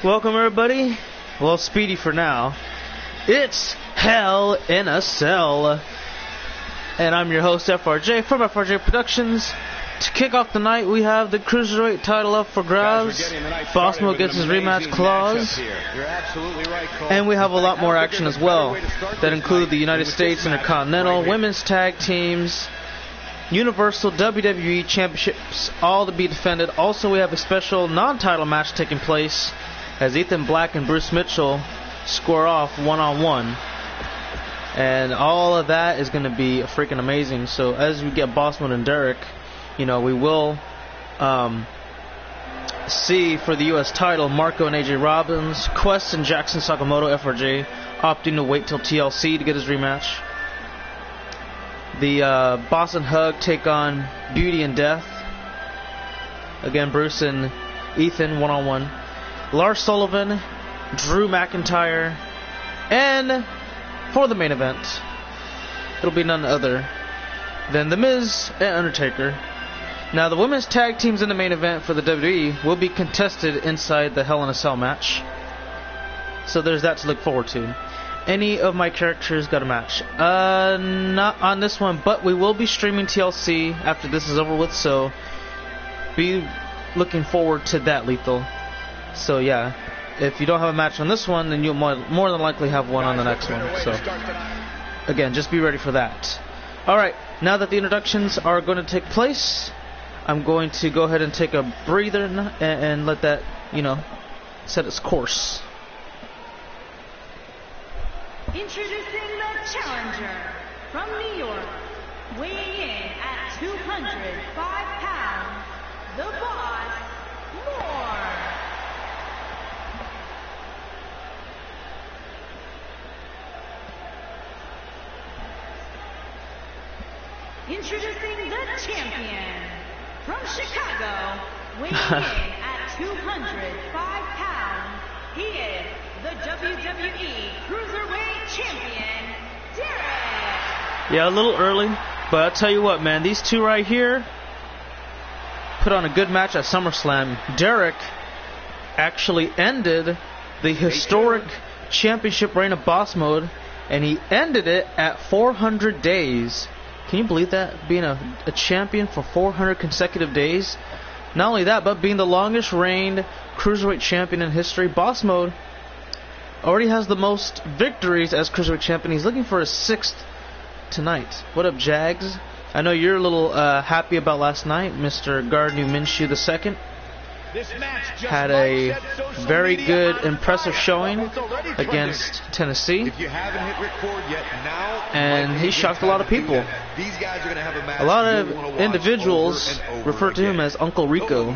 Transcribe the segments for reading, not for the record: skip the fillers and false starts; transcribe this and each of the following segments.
Welcome everybody. Well, Speedy for now. It's Hell in a Cell. And I'm your host FRJ from FRJ Productions. To kick off the night, we have the Cruiserweight title up for grabs. Bossmo gets his rematch clause. And we have a lot more action as well. That include the United States Intercontinental, Women's Tag Teams, Universal WWE Championships, all to be defended. Also, we have a special non-title match taking place as Ethan Black and Bruce Mitchell square off one-on-one. And all of that is going to be freaking amazing. So as we get Bossman and Derek, you know, we will see for the U.S. title Marco and AJ Robbins, Quest and Jackson Sakamoto, FRJ, opting to wait till TLC to get his rematch. The Boss and Hug take on Beauty and Death. Again, Bruce and Ethan one-on-one. Lars Sullivan, Drew McIntyre, and for the main event, it'll be none other than The Miz and Undertaker. Now, the women's tag teams in the main event for the WWE will be contested inside the Hell in a Cell match. So there's that to look forward to. Any of my characters got a match? Not on this one, but we will be streaming TLC after this is over with, so be looking forward to that, Lethal. So yeah, if you don't have a match on this one, then you'll more than likely have one on the next one. So again, just be ready for that. Alright, now that the introductions are going to take place, I'm going to go ahead and take a breather and let that, you know, set its course. Introducing the challenger from New York, weighing in at 205 pounds, the Boss, Moore. Introducing the champion from Chicago, weighing in at 205 pounds, he is the WWE Cruiserweight Champion, Derek. Yeah, a little early, but I'll tell you what, man, these two right here put on a good match at SummerSlam. Derek actually ended the historic championship reign of Boss Mode, and he ended it at 400 days. Can you believe that? Being a champion for 400 consecutive days? Not only that, but being the longest reigned Cruiserweight champion in history. Boss Mode already has the most victories as Cruiserweight champion. He's looking for his 6th tonight. What up, Jags? I know you're a little happy about last night. Mr. Gardner Minshew II had a very good, impressive showing against Tennessee. And he shocked a lot of people. A lot of individuals refer to him as Uncle Rico.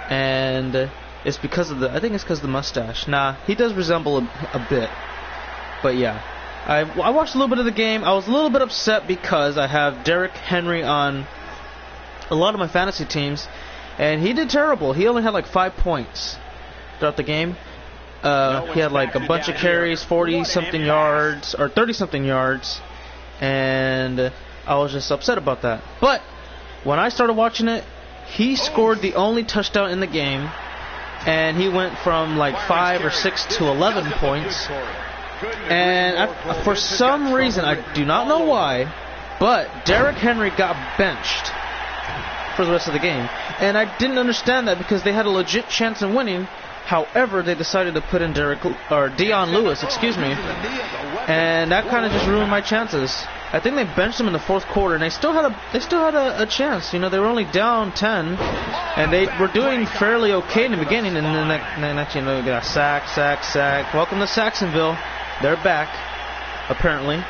And it's because of I think it's because of the mustache. Nah, he does resemble a bit. But yeah, I watched a little bit of the game. I was a little bit upset because I have Derrick Henry on a lot of my fantasy teams, and he did terrible. He only had like 5 points throughout the game. He had like a bunch of carries, 40-something yards, or 30-something yards, and I was just upset about that. But when I started watching it, he scored the only touchdown in the game, and he went from like 5 or 6 to 11 points. And for some reason, I do not know why, but Derrick Henry got benched for the rest of the game. And I didn't understand that because they had a legit chance in winning. However, they decided to put in Dion Lewis, and that kind of just ruined my chances. I think they benched him in the 4th quarter, and they still had a chance. You know, they were only down 10, and they were doing fairly okay in the beginning, and then next, you know, they got sack. Welcome to Saxonville. They're back, apparently.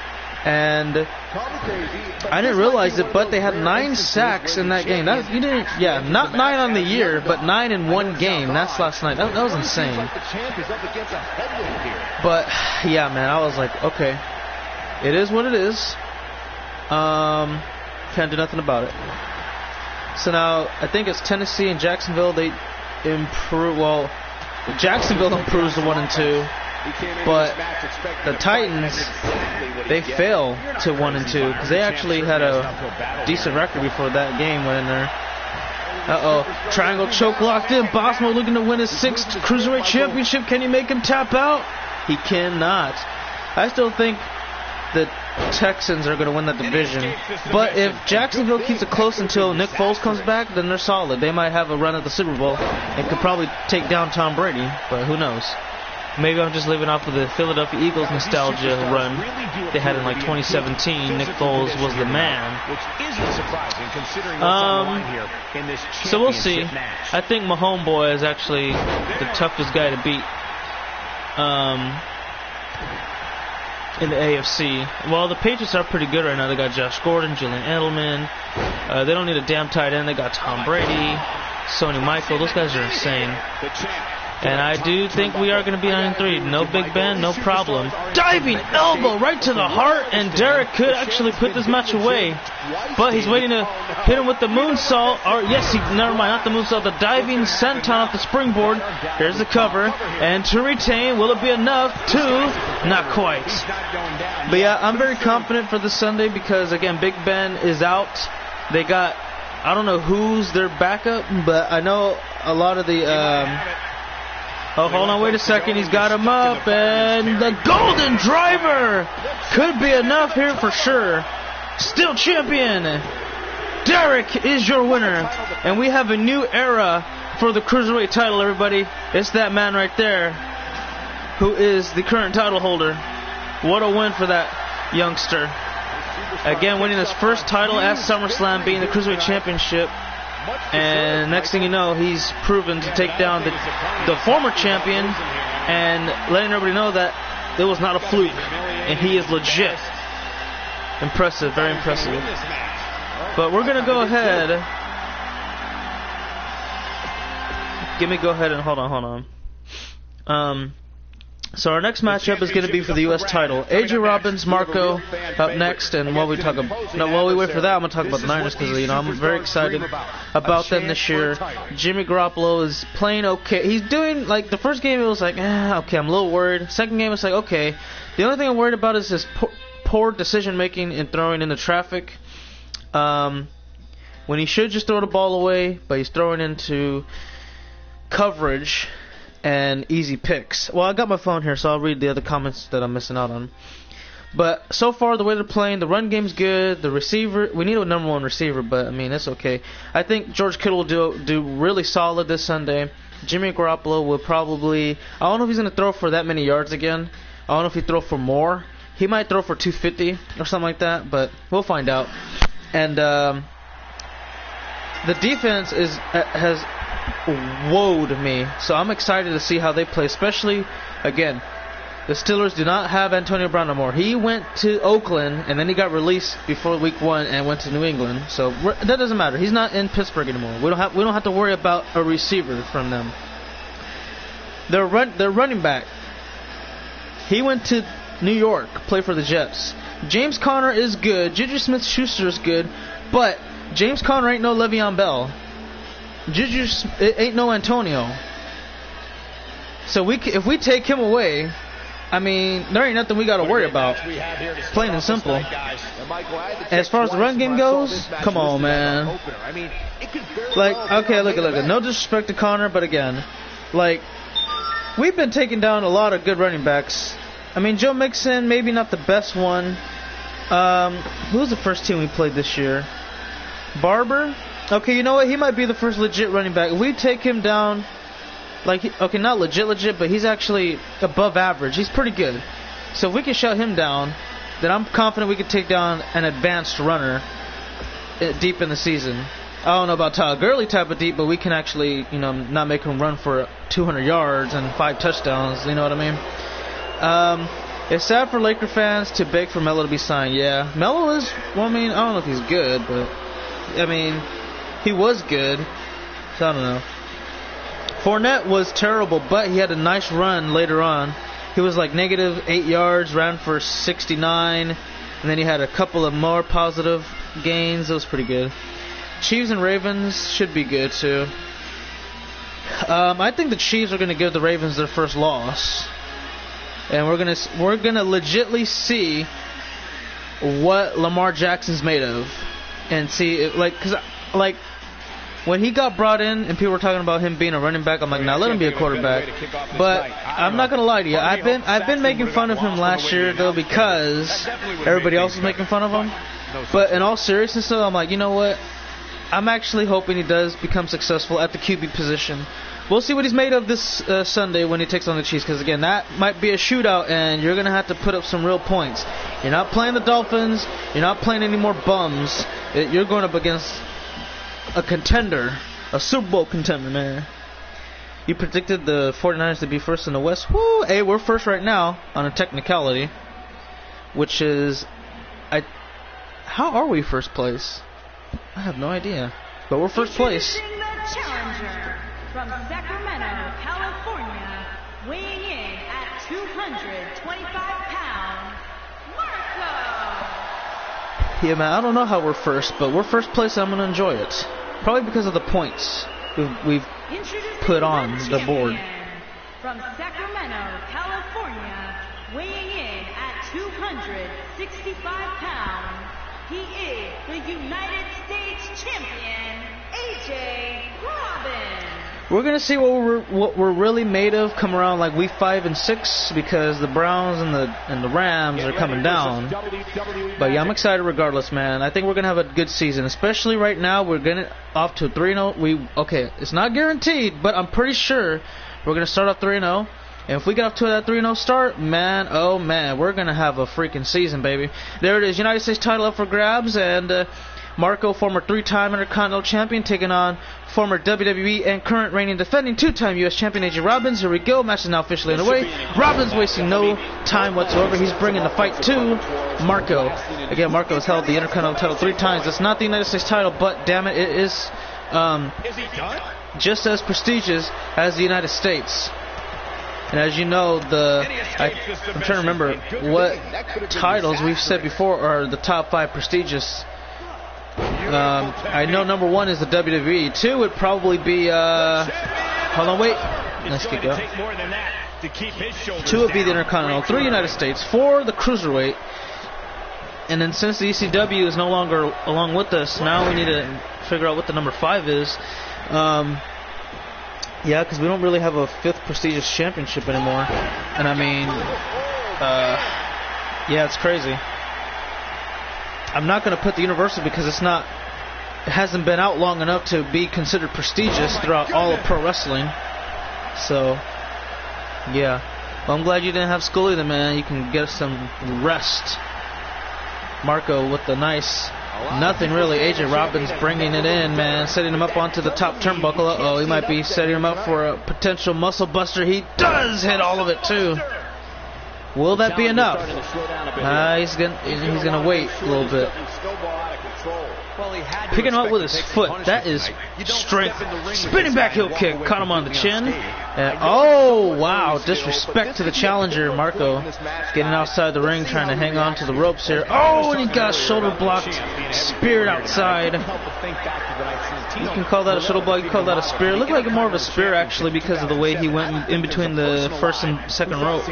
And I didn't realize it, but they had 9 sacks in that game. Not 9 on the year, but 9 in one game. That's last night. That was insane. But yeah, man, I was like, okay, it is what it is. Can't do nothing about it. So now I think it's Tennessee and Jacksonville. They improve. Well, Jacksonville improves to 1-2. But the Titans, they fail to 1-2 because they actually had a decent record before that game went in there. Uh-oh. Triangle choke locked in. Boss Mode looking to win his 6th Cruiserweight Championship. Can he make him tap out? He cannot. I still think the Texans are going to win that division. But if Jacksonville keeps it close until Nick Foles comes back, then they're solid. They might have a run at the Super Bowl and could probably take down Tom Brady, but who knows. Maybe I'm just living off of the Philadelphia Eagles nostalgia run they had in like 2017. Nick Foles was the man. So we'll see. I think my homeboy is actually the toughest guy to beat in the AFC. Well, the Patriots are pretty good right now. They got Josh Gordon, Julian Edelman. They don't need a damn tight end. They got Tom Brady, Sonny Michael. Those guys are insane. And I do think we are going to be 9-3. No Big Ben, no problem. Diving elbow right to the heart, and Derek could actually put this match away. But he's waiting to hit him with the moonsault. Or yes, never mind, not the moonsault. The diving senton off the springboard. Here's the cover, and to retain. Will it be enough? Not quite. But yeah, I'm very confident for this Sunday because again, Big Ben is out. They got, I don't know who's their backup, but I know a lot of the. Oh, hold on, wait a second. He's got him up, and the Golden Driver could be enough here for sure. Still champion. Derek is your winner, and we have a new era for the Cruiserweight title, everybody. It's that man right there who is the current title holder. What a win for that youngster. Again, winning his first title at SummerSlam, being the Cruiserweight Championship. And next thing you know, he's proven to take down the former champion and letting everybody know that it was not a fluke and he is legit. Impressive, very impressive. But we're going to go ahead. Go ahead and hold on. So our next matchup is going to be for the U.S. title. AJ Robbins, Marco up next, and while we wait for that, I'm going to talk about the Niners because I'm very excited about them this year. Jimmy Garoppolo is playing okay. He's doing like the first game. It was like, okay, I'm a little worried. Second game, it's like, okay. The only thing I'm worried about is his poor decision making and throwing into traffic. When he should just throw the ball away, but he's throwing into coverage and easy picks. Well, I got my phone here, so I'll read the other comments that I'm missing out on. But so far, the way they're playing, the run game's good. The receiver, we need a number one receiver, but I mean, it's okay. I think George Kittle will do really solid this Sunday. Jimmy Garoppolo will probably, I don't know if he's going to throw for that many yards again. I don't know if he throw for more. He might throw for 250 or something like that, but we'll find out. And the defense has woed me, so I'm excited to see how they play, especially, again, the Steelers do not have Antonio Brown no more. He went to Oakland, and then he got released before week 1 and went to New England, so that doesn't matter. He's not in Pittsburgh anymore. We don't have to worry about a receiver from them. Their running back, he went to New York, play for the Jets. James Conner is good. Juju Smith-Schuster is good, but James Conner ain't no Le'Veon Bell. Juju ain't no Antonio. So if we take him away, I mean, there ain't nothing we got to worry about. Plain and simple. As far as the run game goes, come on, man. Like, okay, look. No disrespect to Connor, but again, like, we've been taking down a lot of good running backs. I mean, Joe Mixon, maybe not the best one. Who was the first team we played this year? Barber? Okay, you know what? He might be the first legit running back. If we take him down, okay, not legit, but he's actually above average. He's pretty good. So if we can shut him down, then I'm confident we can take down an advanced runner deep in the season. I don't know about Todd Gurley type of deep, but we can actually, not make him run for 200 yards and 5 touchdowns. You know what I mean? It's sad for Laker fans to beg for Melo to be signed. Yeah, Melo is. Well, I mean, I don't know if he's good, but I mean, he was good. So I don't know. Fournette was terrible, but he had a nice run later on. He was like negative 8 yards, ran for 69, and then he had a couple of more positive gains. It was pretty good. Chiefs and Ravens should be good too. I think the Chiefs are going to give the Ravens their first loss, and we're gonna legitly see what Lamar Jackson's made of, and see if, when he got brought in and people were talking about him being a running back, I'm like, nah, let him be a quarterback. But I'm not gonna lie to you, I've been making fun of him last year though because everybody else was making fun of him. But in all seriousness though, I'm like, you know what? I'm actually hoping he does become successful at the QB position. We'll see what he's made of this Sunday when he takes on the Chiefs, because again, that might be a shootout and you're going to have to put up some real points. You're not playing the Dolphins, you're not playing any more bums. You're going up against a contender, a Super Bowl contender, man. You predicted the 49ers to be first in the West. Woo! Hey, we're first right now on a technicality, which is... How are we first place? I have no idea. But we're first place. From Sacramento, California, weighing in at 225 pounds, Marco! Yeah, man, I don't know how we're first, but we're first place and I'm going to enjoy it. Probably because of the points we've put on the board. From Sacramento, California, weighing in at 265 pounds, he is the United States champion, AJ Robbins. We're gonna see what we're really made of come around like week 5 and 6, because the Browns and the Rams are coming down. But yeah, I'm excited regardless, man. I think we're gonna have a good season, especially right now. We're gonna off to 3-0. Okay, it's not guaranteed, but I'm pretty sure we're gonna start off 3-0. And if we get off to that 3-0 start, man, oh man, we're gonna have a freaking season, baby. There it is, United States title up for grabs, and Marco, former 3-time Intercontinental Champion, taking on former WWE and current reigning defending 2-time U.S. Champion AJ Robbins. Here we go. Match is now officially underway. Robbins wasting no time whatsoever. He's bringing the fight to Marco. Again, Marco has held the Intercontinental title 3 times. It's not the United States title, but damn it, it is just as prestigious as the United States. And as you know, I'm trying to remember what titles we've said before are the top 5 prestigious. I know number 1 is the WWE. 2 would probably be, hold on, wait. Let's get going. 2 would be the Intercontinental. 3 United States. 4 the Cruiserweight. And then since the ECW is no longer along with us, now we need to figure out what the number 5 is. Yeah, because we don't really have a 5th prestigious championship anymore. And I mean, yeah, it's crazy. I'm not going to put the Universal because it hasn't been out long enough to be considered prestigious throughout all of pro wrestling. So, yeah. Well, I'm glad you didn't have school either, man. You can get some rest. Marco with the nice nothing really. AJ Robbins bringing it in, man. Setting him up onto the top turnbuckle. Uh-oh, he might be setting him up for a potential muscle buster. He does hit all of it, too. Will that be enough? He's gonna wait a little bit. Picking him up with his foot. That is strength. Spinning back heel kick. Caught him on the chin. And, oh, wow. Disrespect to the challenger. Marco getting outside the ring, trying to hang on to the ropes here. Oh, and he got shoulder blocked. Speared outside. You can call that a shoulder block. You call that a spear. It looked like more of a spear, actually, because of the way he went in between the first and second rope.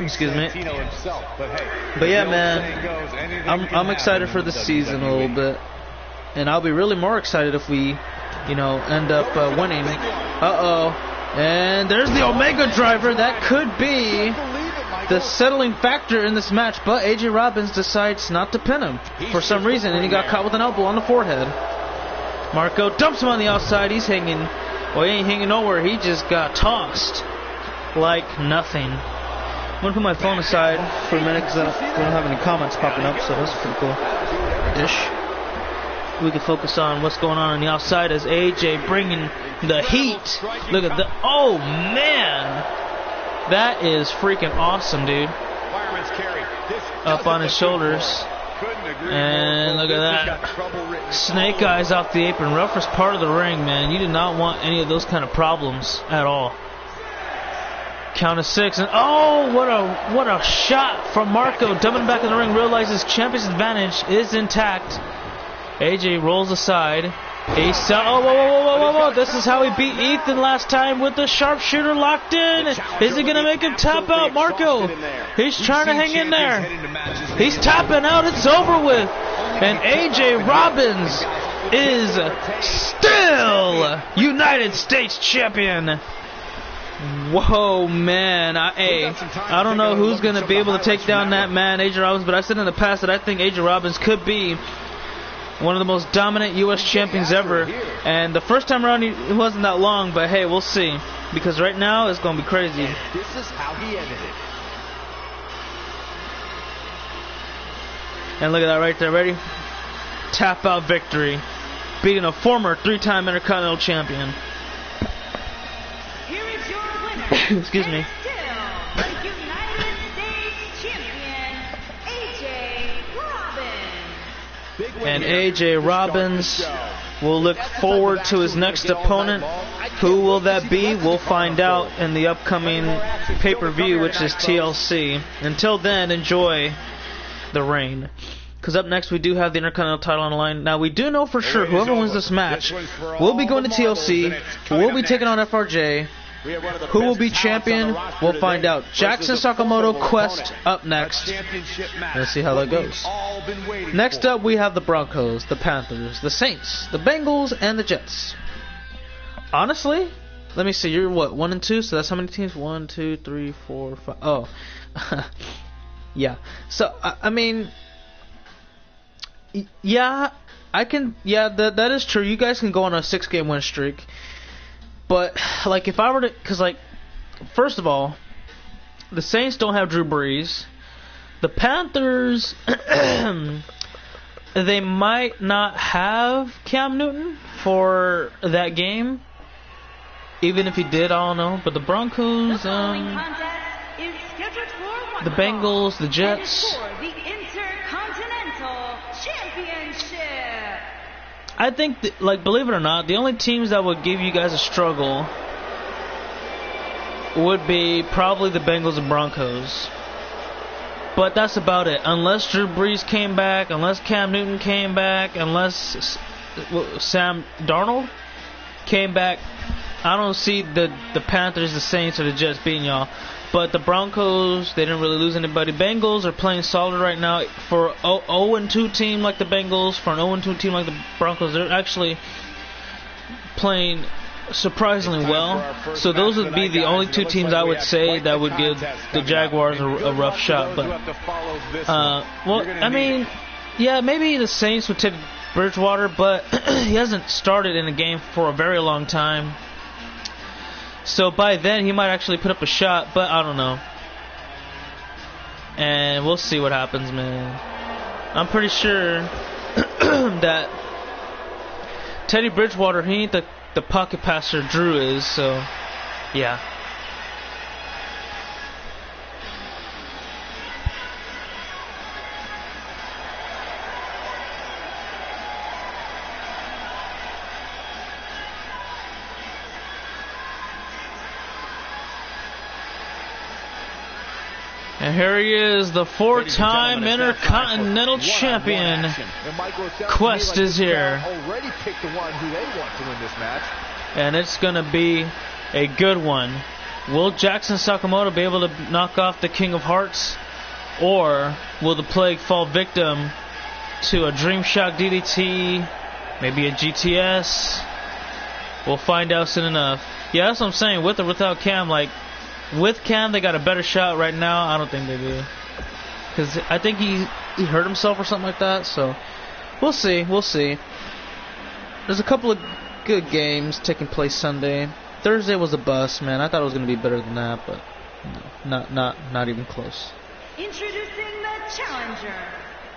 Excuse me. But yeah, man, I'm excited for the season a little bit, and I'll be really more excited if we, end up winning. And there's the Omega Driver. That could be the settling factor in this match, but AJ Robbins decides not to pin him for some reason, and he got caught with an elbow on the forehead. Marco dumps him on the outside. He's hanging. Well, he ain't hanging nowhere. He just got tossed like nothing. I'm going to put my phone aside for a minute because we don't have any comments popping up, so that's pretty cool-ish. We can focus on what's going on the outside as AJ bringing the heat. Look at the... Oh, man! That is freaking awesome, dude. Up on his shoulders. And look at that. Snake eyes off the apron. Roughest part of the ring, man. You do not want any of those kind of problems at all. Count of 6, and oh, what a shot from Marco. Dumping back in the ring, realizes champion's advantage is intact. AJ rolls aside. Whoa. This is how he beat Ethan last time with the sharpshooter locked in. Is he going to make him tap out? Marco, he's trying to hang in there. He's tapping out. It's over with. And AJ Robbins is still United States champion. Whoa, man. I don't know who's going to be able to take down that man, AJ Robbins, but I said in the past that I think AJ Robbins could be one of the most dominant U.S. champions ever. And the first time around, it wasn't that long, but hey, we'll see. Because right now, it's going to be crazy. And this is how he ended it. And look at that right there. Ready? Tap out victory. Beating a former 3-time Intercontinental champion. Here is your winner. Excuse me. Still the United States champion, AJ Robbins. And AJ Robbins will look forward to his next opponent. Who will that be? We'll find out in the upcoming pay-per-view, which is TLC. Until then, enjoy the reign. Because up next we do have the Intercontinental title on the line. Now we do know for sure whoever wins this match will be going to TLC, will be taking on FRJ. Who will be champion? We'll find out. Jackson Sakamoto Quest up next. Let's see how that goes. Next up we have the Broncos, the Panthers, the Saints, the Bengals, and the Jets. Honestly, let me see. You're what, 1 and 2? So that's how many teams? 1, 2, 3, 4, 5. Oh, yeah. So I mean, yeah, I can. Yeah, that is true. You guys can go on a 6-game win streak. But like, if I were to, because like, first of all, the Saints don't have Drew Brees. The Panthers, they might not have Cam Newton for that game. Even if he did, I don't know. But the Broncos, the Bengals, the Jets. The Intercontinental Championship. I think, like, believe it or not, the only teams that would give you guys a struggle would be probably the Bengals and Broncos. But that's about it. Unless Drew Brees came back, unless Cam Newton came back, unless Sam Darnold came back, I don't see the Panthers, the Saints, or the Jets beating y'all. But the Broncos, they didn't really lose anybody. Bengals are playing solid right now. For an 0-2 team like the Bengals, for an 0-2 team like the Broncos, they're actually playing surprisingly well. So those would be the only two teams I would say that would give the Jaguars a rough shot. But well, I mean, yeah, maybe the Saints would take Bridgewater, but he hasn't started in a game for a very long time. So by then he might actually put up a shot, but I don't know. And we'll see what happens, man. I'm pretty sure that Teddy Bridgewater, he ain't the pocket passer Drew is, so yeah. And here he is, the 4-time Intercontinental Champion. Quest is here. And it's going to be a good one. Will Jackson Sakamoto be able to knock off the King of Hearts? Or will the Plague fall victim to a Dream Shock DDT? Maybe a GTS? We'll find out soon enough. Yeah, that's what I'm saying. With or without Cam, like, with Cam, they got a better shot right now. I don't think they do. Because I think he hurt himself or something like that. So, we'll see. We'll see. There's a couple of good games taking place Sunday. Thursday was a bust, man. I thought it was going to be better than that, but no, not even close. Introducing the challenger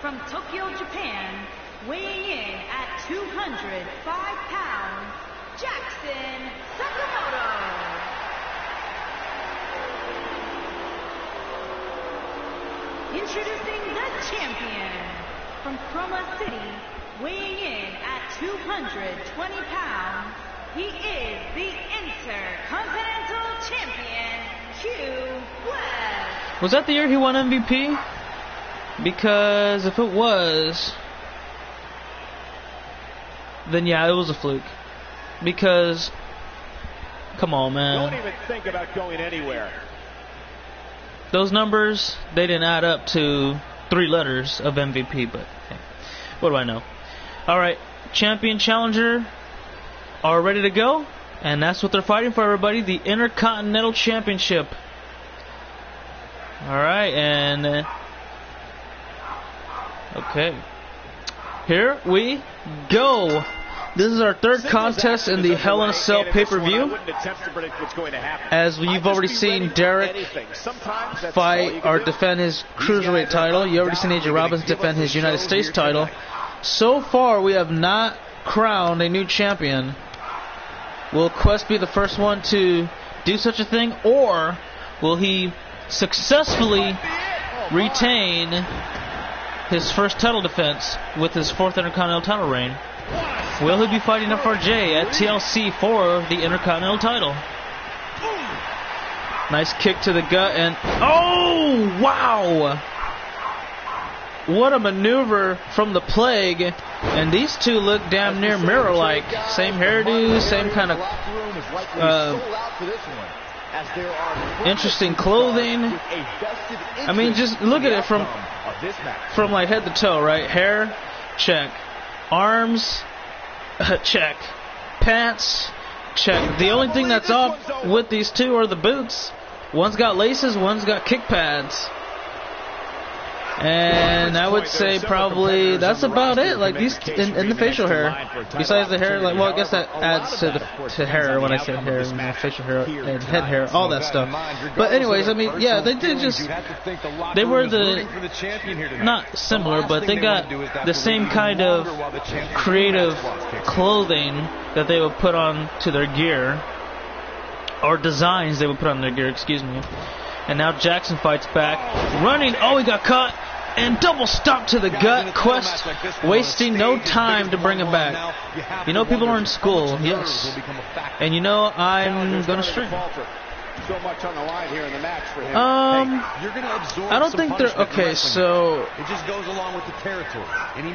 from Tokyo, Japan, weighing in at 205 pounds, Jackson Sakamoto. Introducing the champion from Chroma City, weighing in at 220 pounds, he is the Intercontinental Champion, Q West. Was that the year he won MVP? Because if it was, then yeah, it was a fluke. Because, come on, man. Don't even think about going anywhere. Those numbers, they didn't add up to 3 letters of MVP, but hey. What do I know? Alright, champion, challenger are ready to go. And that's what they're fighting for, everybody. The Intercontinental Championship. Alright, and... okay. Here we go. This is our third contest in the Hell in a Cell pay-per-view. As you've already seen Derek fight or defend his Cruiserweight title. You already seen AJ Robbins defend his United States title. So far, we have not crowned a new champion. Will Quest be the first one to do such a thing, or will he successfully retain his first title defense with his fourth Intercontinental title reign? Will he be fighting FRJ at TLC for the Intercontinental title? Nice kick to the gut, and oh, wow! What a maneuver from the Plague. And these two look damn near mirror-like. Same hairdo, same kind of interesting clothing. I mean, just look at it from like head to toe, right? Hair, check. Arms, check. Pants, check. The only thing that's off with these two are the boots. One's got laces, one's got kick pads. And I would say probably that's about it. Like these in the facial hair, besides the hair, like, well, I guess that adds to hair when I say hair, facial hair and head hair, all that stuff. But anyways, I mean, yeah, they did just, they were not similar, but they got the same kind of creative clothing that they would put on to their gear, or designs they would put on their gear, excuse me. And now Jackson fights back, running. Oh, he got caught. And double stomp to the gut. Quest wasting no time to bring him back. You know, people are in school, yes. And you know, I'm going to stream. I don't think they're... okay, so...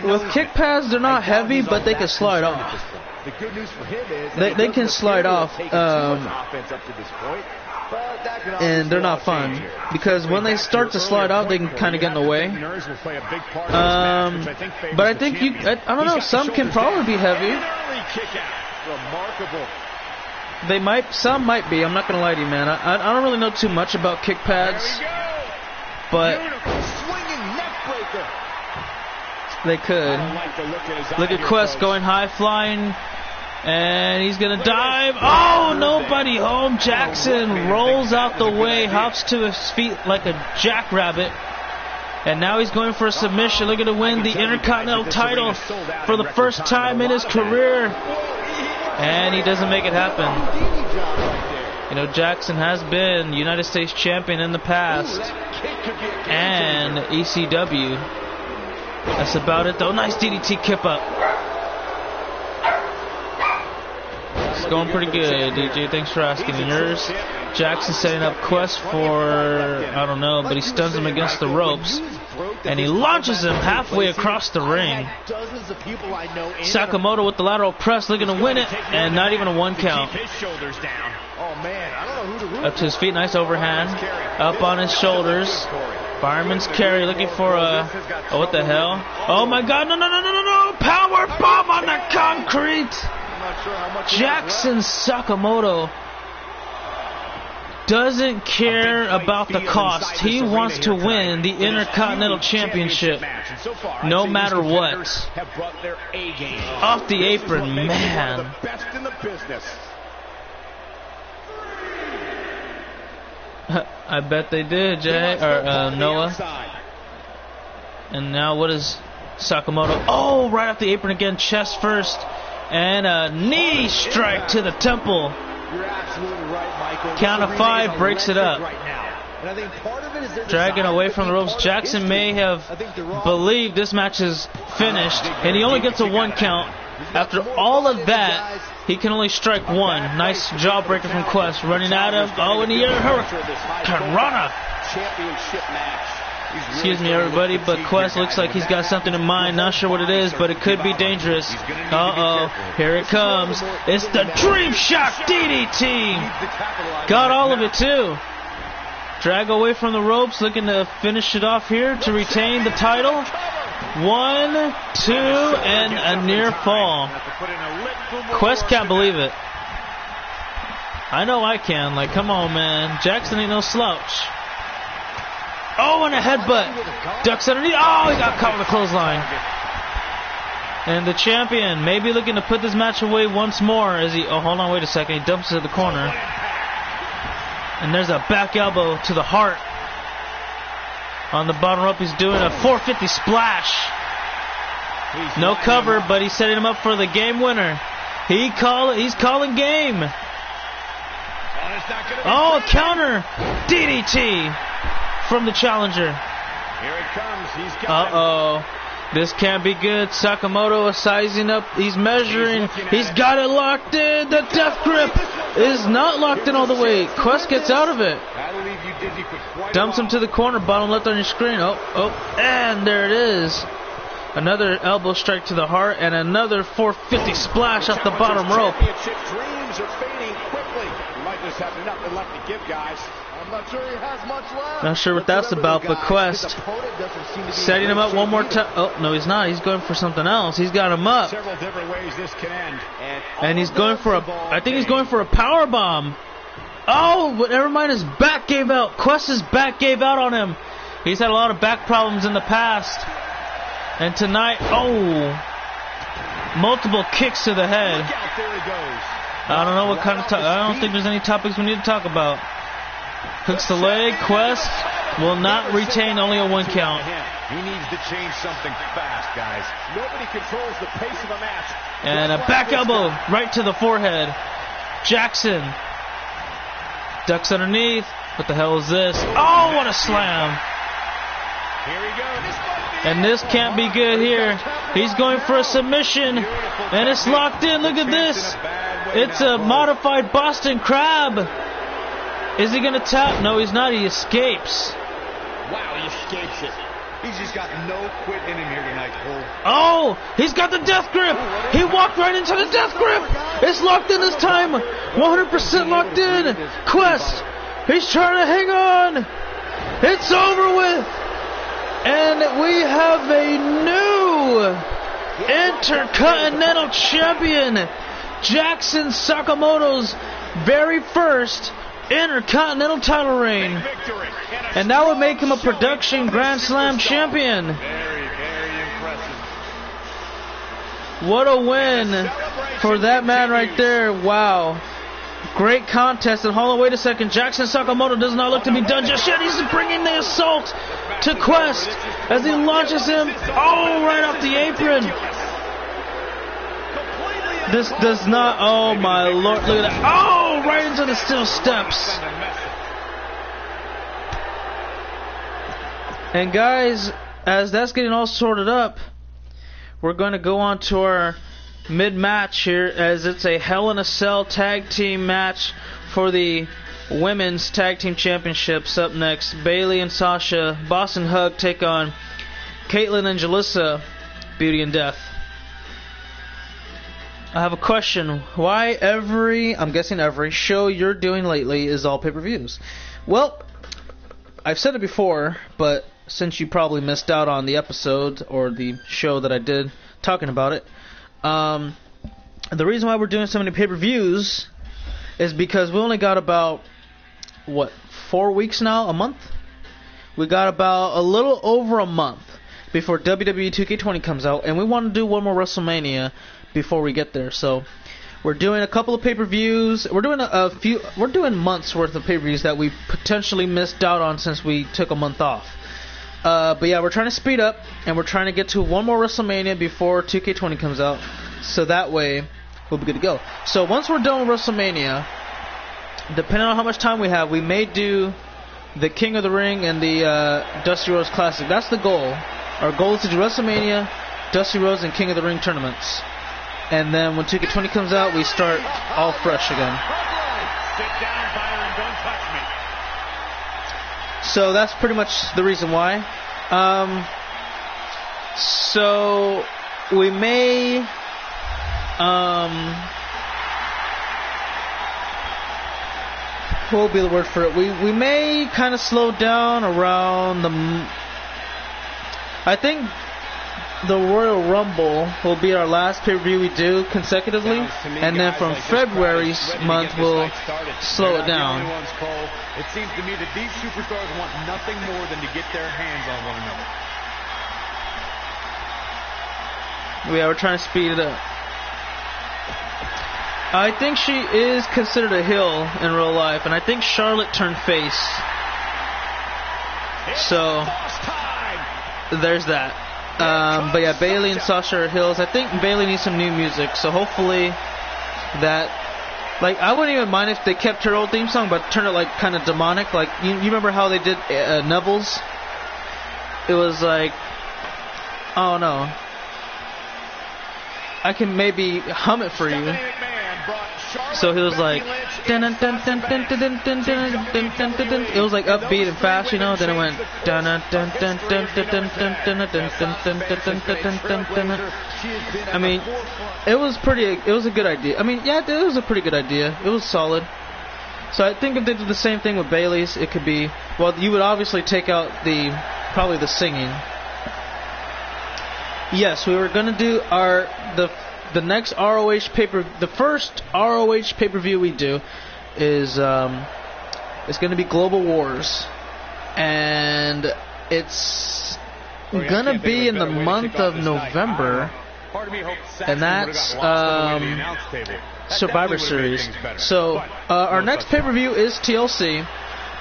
with kick pads, they're not heavy, but they can slide off. They can slide off. And they're not fun, because when they start to slide off, they can kind of get in the way. But I think I don't know, some can probably be heavy. Some might be, I'm not going to lie to you, man. I don't really know too much about kick pads, but they could. Look at Quest going high flying. And he's going to dive. Oh, nobody home. Jackson rolls out the way, hops to his feet like a jackrabbit. And now he's going for a submission, looking to win the Intercontinental title for the first time in his career. And he doesn't make it happen. You know, Jackson has been United States champion in the past. And ECW. That's about it, though. Nice DDT kip up. It's going pretty good, DJ. Thanks for asking. And yours? Jackson setting up Quest for, I don't know, but he stuns him against the ropes. And he launches him halfway across the ring. Sakamoto with the lateral press, looking to win it, and not even a one count. Up to his feet, nice overhand. Up on his shoulders. Fireman's carry, looking for a, oh, what the hell? Oh my God, no. Power bomb on the concrete. Jackson Sakamoto doesn't care about the cost. He wants to win the Intercontinental Championship no matter what. Off the apron, man. I bet they did, Jay, or Noah. And now what is Sakamoto? Oh, right off the apron again, chest first. And a knee strike to the temple. Count of 5 breaks it up. Dragging away from the ropes. Jackson may have believed this match is finished, and he only gets a 1 count. After all of that, he can only strike 1. Nice jawbreaker from Quest. Running at him. Oh, in the air. Karana. Excuse me, everybody, but Quest looks like he's got something in mind. Not sure what it is, but it could be dangerous. Uh-oh. Here it comes. It's the Dream Shock DDT. Got all of it, too. Drag away from the ropes, looking to finish it off here to retain the title. 1, 2, and a near fall. Quest can't believe it. I know I can. Like, come on, man. Jackson ain't no slouch. Oh, and a headbutt. Ducks underneath. Oh, he got caught with a clothesline. And the champion may be looking to put this match away once more as he... Oh, hold on, wait a second. He dumps it to the corner. And there's a back elbow to the heart. On the bottom rope, he's doing a 450 splash. No cover, but he's setting him up for the game winner. He's calling game. Oh, counter DDT from the challenger. Here it comes. He's got Uh-oh. This can't be good. Sakamoto is sizing up. He's measuring. He's got it locked in. The death grip is not locked in all the way. Quest gets out of it. Dumps him to the corner. Bottom left on your screen. Oh. And there it is. Another elbow strike to the heart and another 450 splash off the bottom rope. Dreams are fading quickly. He might just have nothing left to give, guys. I'm not sure he has much left. Not sure what that's about, but Quest setting him up one more time. Oh, no, he's not. He's going for something else. He's got him up. Several different ways this can end. And he's going for I think he's going for a power bomb. Oh, but never mind. His back gave out. Quest's back gave out on him. He's had a lot of back problems in the past. And tonight, multiple kicks to the head. I don't know what kind of I don't think there's any topics we need to talk about. Hooks the leg. Quest will not retain, only a 1 count. He needs to change something fast, guys. Nobody controls the pace of a match. And a back elbow right to the forehead. Jackson ducks underneath. What the hell is this? Oh, what a slam. Here we go. And this can't be good here. He's going for a submission. And it's locked in. Look at this. It's a modified Boston Crab. Is he going to tap? No, he's not. He escapes. Wow, he escapes it. He's just got no quit in him here tonight, Cole. Oh, he's got the death grip. He walked right into the death grip. It's locked in this time. 100% locked in. Quest, he's trying to hang on. It's over with. And we have a new Intercontinental Champion. Jackson Sakamoto's very first Intercontinental title reign. And that would make him a production Grand Slam champion. Very, very impressive. What a win for that man right there. Wow. Great contest. And hold on, wait a second. Jackson Sakamoto does not look to be done just yet. He's bringing the assault to Quest as he launches him right off the apron. This does not, oh my lord, look at that. Oh, right into the steel steps. And guys, as that's getting all sorted up, we're going to go on to our mid-match here, as it's a Hell in a Cell tag team match for the Women's Tag Team Championships. Up next, Bayley and Sasha, Boston Hug, take on Caitlyn and Jalissa, Beauty and Death. I have a question. Why I'm guessing every show you're doing lately is all pay-per-views? Well, I've said it before, but since you probably missed out on the episode or the show that I did talking about it, the reason why we're doing so many pay-per-views is because we only got about 4 weeks now, a month? We got about a little over a month before WWE 2K20 comes out, and we want to do one more WrestleMania before we get there. So we're doing a couple of pay-per-views. We're doing months worth of pay-per-views that we potentially missed out on since we took a month off. But yeah, we're trying to speed up, and we're trying to get to one more WrestleMania before 2K20 comes out, so that way we'll be good to go. So once we're done with WrestleMania, depending on how much time we have, we may do the King of the Ring and the Dusty Rhodes Classic. That's the goal. Our goal is to do WrestleMania, Dusty Rhodes, and King of the Ring tournaments. And then when 2K20 comes out, we start all fresh again. Sit down, Byron. Don't touch me. So that's pretty much the reason why. So we may what will be the word for it? We may kind of slow down around I think the Royal Rumble will be our last pay-per-view we do consecutively, and then from February's month we'll slow it down. It seems to me that these superstars want nothing more than to get their hands on one another. Yeah, we're trying to speed it up. I think she is considered a heel in real life, and I think Charlotte turned face. So there's that. But yeah, Bayley and Sasha are heels. I think Bayley needs some new music, so hopefully that, like, I wouldn't even mind if they kept her old theme song, but turned it like kind of demonic. Like, you remember how they did Neville's? It was like, oh no, I can maybe hum it for you. So he was like, dun dun dun dun dun dun dun dun dun dun dun dun. It was like upbeat and fast, you know. Then it went dun dun dun dun dun dun dun dun dun dun dun dun dun. I mean, it was pretty. It was a good idea. I mean, yeah, it was a pretty good idea. It was solid. So I think if they did the same thing with Bayley's, it could be. Well, you would obviously take out probably the singing. Yes, we were gonna do the next ROH the first ROH pay-per-view we do is it's going to be Global Wars, and it's gonna be in the month of November, and that's Survivor Series. So our next pay-per-view is TLC,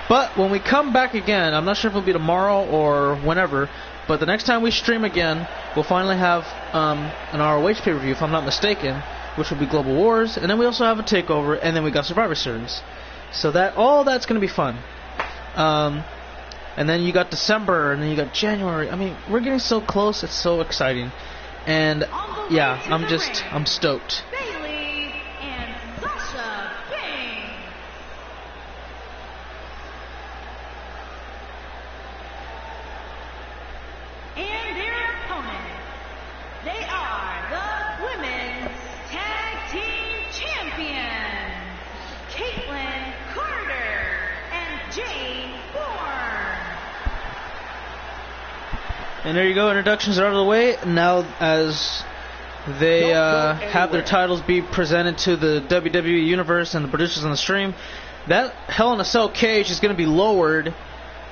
but when we come back again, I'm not sure if it'll be tomorrow or whenever, but the next time we stream again, we'll finally have an ROH pay-per-view, if I'm not mistaken, which will be Global Wars, and then we also have a TakeOver, and then we got Survivor Series. So all that's going to be fun. And then you got December, and then you got January. I mean, we're getting so close. It's so exciting. And yeah, I'm stoked. Bayley and Sasha Banks. And their opponents, they are the Women's Tag Team Champions, Caitlin Carter and Jane Bourne. And there you go. Introductions are out of the way. Now, as they have their titles be presented to the WWE Universe and the producers on the stream, that Hell in a Cell cage is going to be lowered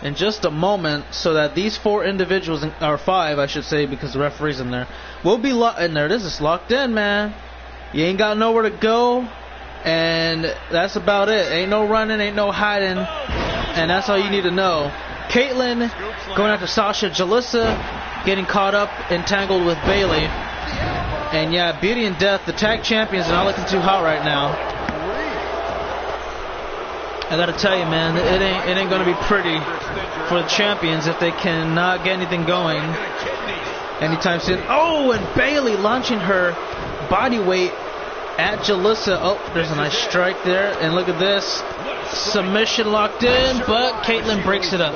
in just a moment, so that these 4 individuals, or 5 I should say, because the referee's in there, will be locked in there. This is locked in, man. You ain't got nowhere to go, and that's about it. Ain't no running, ain't no hiding, and that's all you need to know. Caitlyn going after Sasha, Jalissa getting caught up, entangled with Bayley, and yeah, Beauty and Death, the tag champions, are not looking too hot right now. I gotta tell you, man, it ain't gonna be pretty for the champions if they cannot get anything going anytime soon. Oh, and Bayley launching her body weight at Jalissa. Oh, there's a nice strike there, and look at this. Submission locked in, but Caitlyn breaks it up.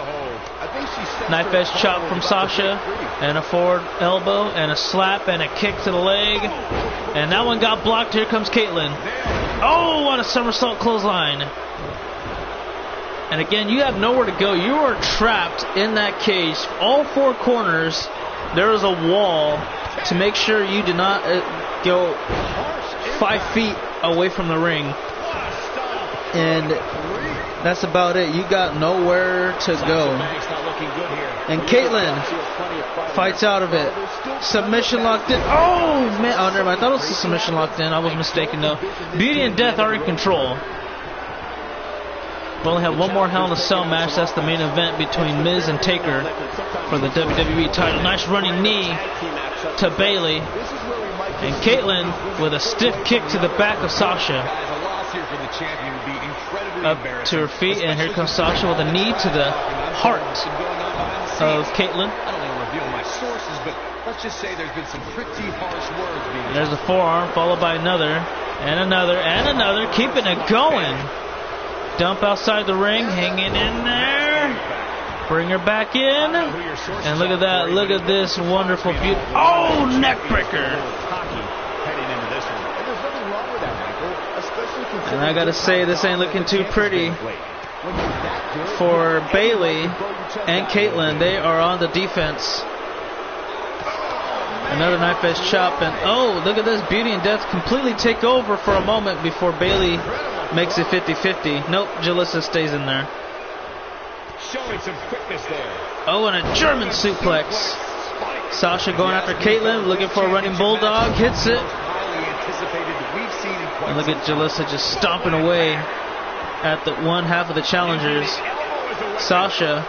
Knife edge chop from Sasha, and a forward elbow, and a slap, and a kick to the leg. And that one got blocked. Here comes Caitlyn. Oh, on a somersault clothesline. And again, you have nowhere to go. You are trapped in that cage. All 4 corners, there is a wall to make sure you do not go 5 feet away from the ring. And that's about it. You got nowhere to go. And Caitlyn fights out of it. Submission locked in. Oh, man. Oh, never mind. I thought it was a submission locked in. I was mistaken, though. Beauty and Death are in control. We only have one more Hell in a Cell match. That's the main event between Miz and Taker for the WWE title. Nice running knee to Bayley. And Caitlyn with a stiff kick to the back of Sasha. Up to her feet, and here comes Sasha with a knee to the heart of Caitlyn. There's a forearm, followed by another, and another, and another, keeping it going. Dump outside the ring, hanging in there. Bring her back in. And look at that. Look at this wonderful beauty. Oh, neck breaker. And I gotta say, this ain't looking too pretty for Bayley and Caitlyn. They are on the defense. Another knife edge chop, and oh, look at this. Beauty and Death completely take over for a moment before Bailey makes it 50-50. Nope, Jalissa stays in there. Showing some quickness there. Oh, and a German suplex. Sasha going after Caitlyn, looking for a running bulldog, hits it. And look at Jalissa just stomping away at the one half of the challengers. Sasha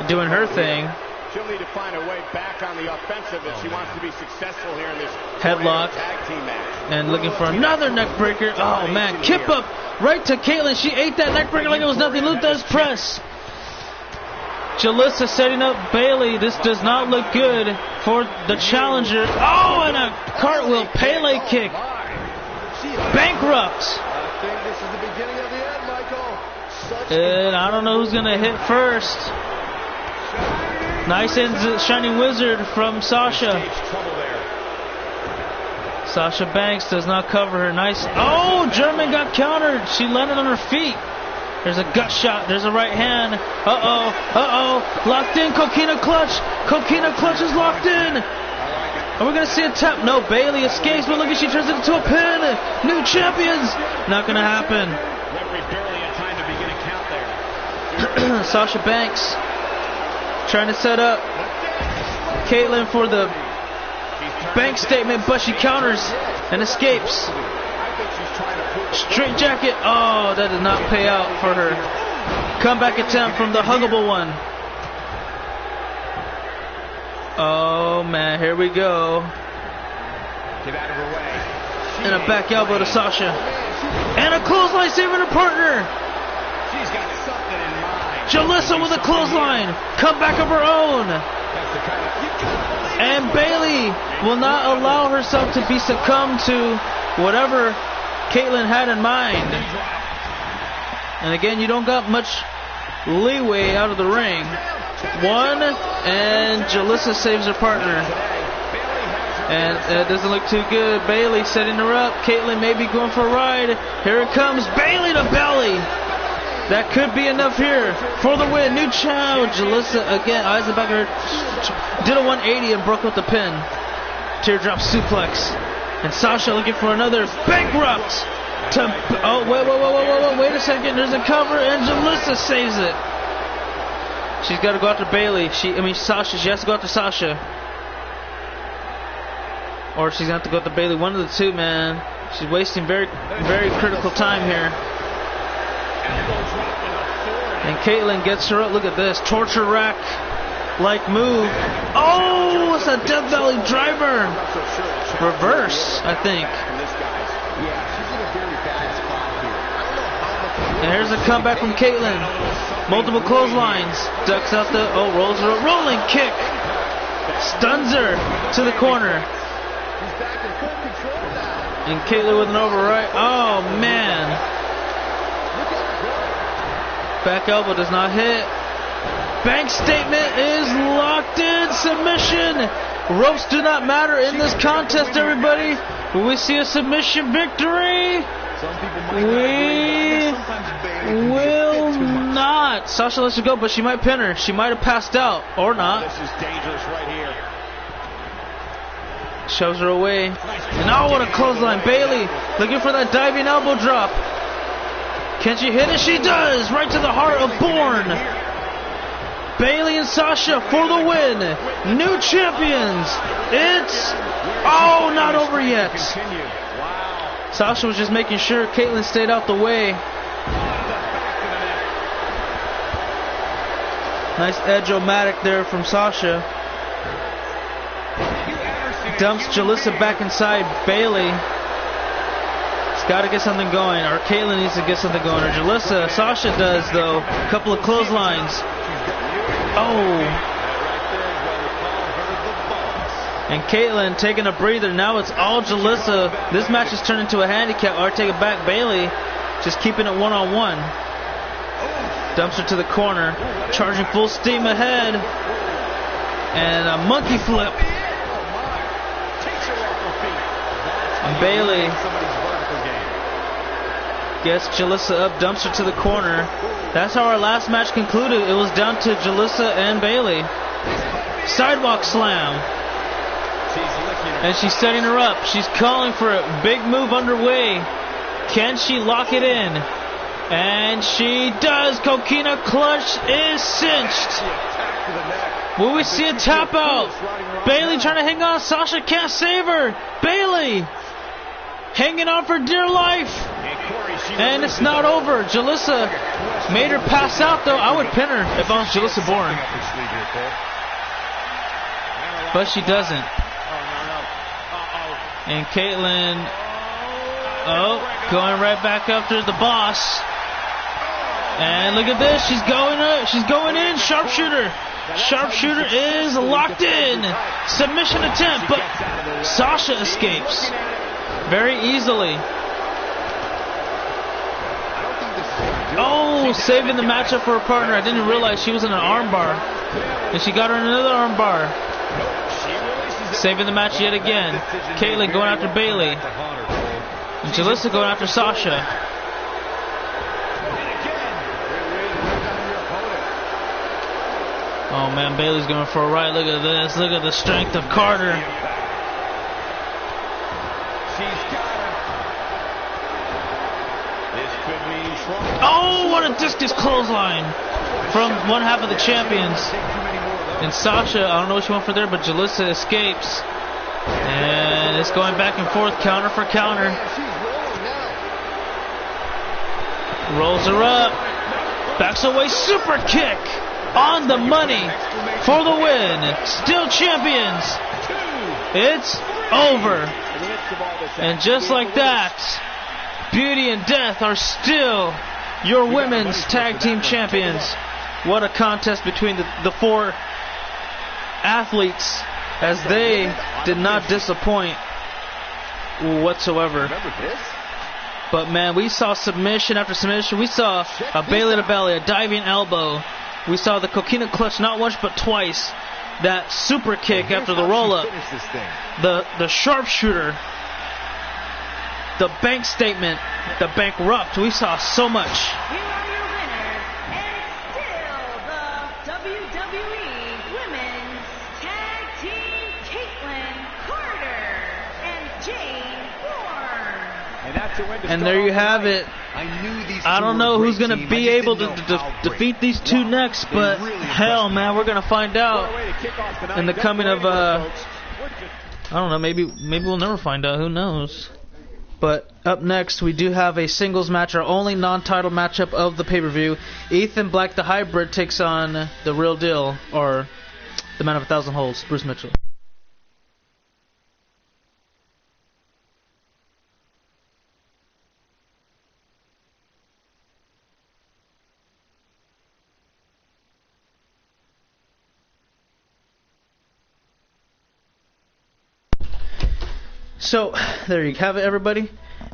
doing her thing. She'll need to find a way back on the offensive if she wants to be successful here in this headlock. Tag team match. And looking for another neck breaker. Oh man, kip up right to Caitlyn. She ate that neck breaker like it was nothing. Luthez press. Jalissa setting up Bailey. This does not look good for the challenger. Oh, and a cartwheel Pele kick. Bankrupt. I think this is the beginning of the end, Michael. And I don't know who's going to hit first. Nice and Shining Wizard from Sasha. Sasha Banks does not cover her. Nice. Oh, German got countered. She landed on her feet. There's a gut shot. There's a right hand. Uh-oh. Uh-oh. Locked in. Coquina clutch. Coquina clutch is locked in. Are we going to see a tap? No. Bailey escapes, but look at she turns it into a pin. New champions. Not going to happen. Barely had time to begin a count there. Sasha Banks trying to set up Caitlyn for the bank statement, but she counters and escapes. Straight jacket. Oh, that did not pay out for her. Comeback attempt from the huggable one. Oh man, here we go. Get out of her way. And a back elbow to Sasha. And a clothesline saving her partner. She's got something in mind. Jalissa with a clothesline. Comeback of her own. And Bailey will not allow herself to be succumbed to whatever Caitlyn had in mind. And again, you don't got much leeway out of the ring. One, and Jalissa saves her partner. And it doesn't look too good. Bailey setting her up. Caitlyn may be going for a ride. Here it comes. Bailey to belly. That could be enough here for the win. New child. Jalissa again. Eyes in the back of her. Did a 180 and broke with the pin. Teardrop suplex. And Sasha looking for another bankrupt. Oh, wait a second. There's a cover and Jalissa saves it. She's got to go after Bailey. Sasha. She has to go after Sasha. Or she's going to have to go after Bailey. One of the two, man. She's wasting very, very critical time here. And Caitlyn gets her up. Look at this. Torture rack like move. Oh, it's a Death Valley driver. Reverse, I think. And here's a comeback from Caitlyn. Multiple clotheslines. Ducks out the... Oh, rolls her up. Rolling kick. Stuns her to the corner. And Caitlyn with an override. Oh, man. Back elbow does not hit. Bank statement is locked in. Submission. Ropes do not matter in this contest, everybody. Will we see a submission victory? We will not. Sasha lets her go, but she might pin her. She might have passed out, or not. This is dangerous right here. Shoves her away. And oh, what a clothesline. Bailey looking for that diving elbow drop. Can she hit it? She does. Right to the heart of Bourne. Bailey and Sasha for the win. New champions. It's not over yet. Sasha was just making sure Caitlyn stayed out the way. Nice edge-o-matic there from Sasha. Dumps Jalissa back inside Bailey. She's got to get something going, or Caitlyn needs to get something going, or Jalissa. Sasha does, though. A couple of clotheslines. Oh. And Caitlyn taking a breather. Now it's all Jalissa. This match has turned into a handicap. Or take it back. Bailey just keeping it one-on-one. Dumps her to the corner. Charging full steam ahead. And a monkey flip. And Bailey gets Jalissa up. Dumps her to the corner. That's how our last match concluded. It was down to Jalissa and Bailey. Sidewalk slam. And she's setting her up. She's calling for a big move underway. Can she lock it in? And she does. Coquina clutch is cinched. Will we see a tap out? Bayley trying to hang on. Sasha can't save her. Bayley hanging on for dear life. And it's not over. Jalissa made her pass out, though. I would pin her if I was Jalissa Bourne. But she doesn't. And Caitlyn, going right back after the boss. And look at this. She's going up. She's going in. Sharpshooter. Sharpshooter is locked in. Submission attempt, but Sasha escapes very easily. Oh, saving the matchup for her partner. I didn't realize she was in an armbar. And she got her in another armbar. Saving the match yet again. Caitlyn going after Bayley. And Jalissa going after Sasha. Oh man, Bayley's going for a ride. Look at this. Look at the strength of Carter. Oh, what a discus clothesline from one half of the champions. And Sasha, I don't know what she went for there, but Jalissa escapes. And it's going back and forth, counter for counter. Rolls her up. Backs away, super kick. On the money for the win. Still champions. It's over. And just like that, Beauty and Death are still your women's tag team champions. What a contest between the four athletes, as they did not disappoint whatsoever. But man, we saw submission after submission. We saw a Bayley to belly, a diving elbow. We saw the coquina clutch not once but twice. That super kick after the roll-up. The sharpshooter. The bank statement. The bankrupt. We saw so much. Here are your winners, and still the WWE Women's Tag Team, Caitlyn Carter and Jane Bourne. And there you have it. I don't know who's going to be able to defeat these two next, but hell, man, we're going to find out in the coming of, I don't know, maybe we'll never find out. Who knows? But up next, we do have a singles match, our only non-title matchup of the pay-per-view. Ethan Black, the hybrid, takes on the real deal, or the man of 1,000 holds, Bruce Mitchell. So there you have it, everybody.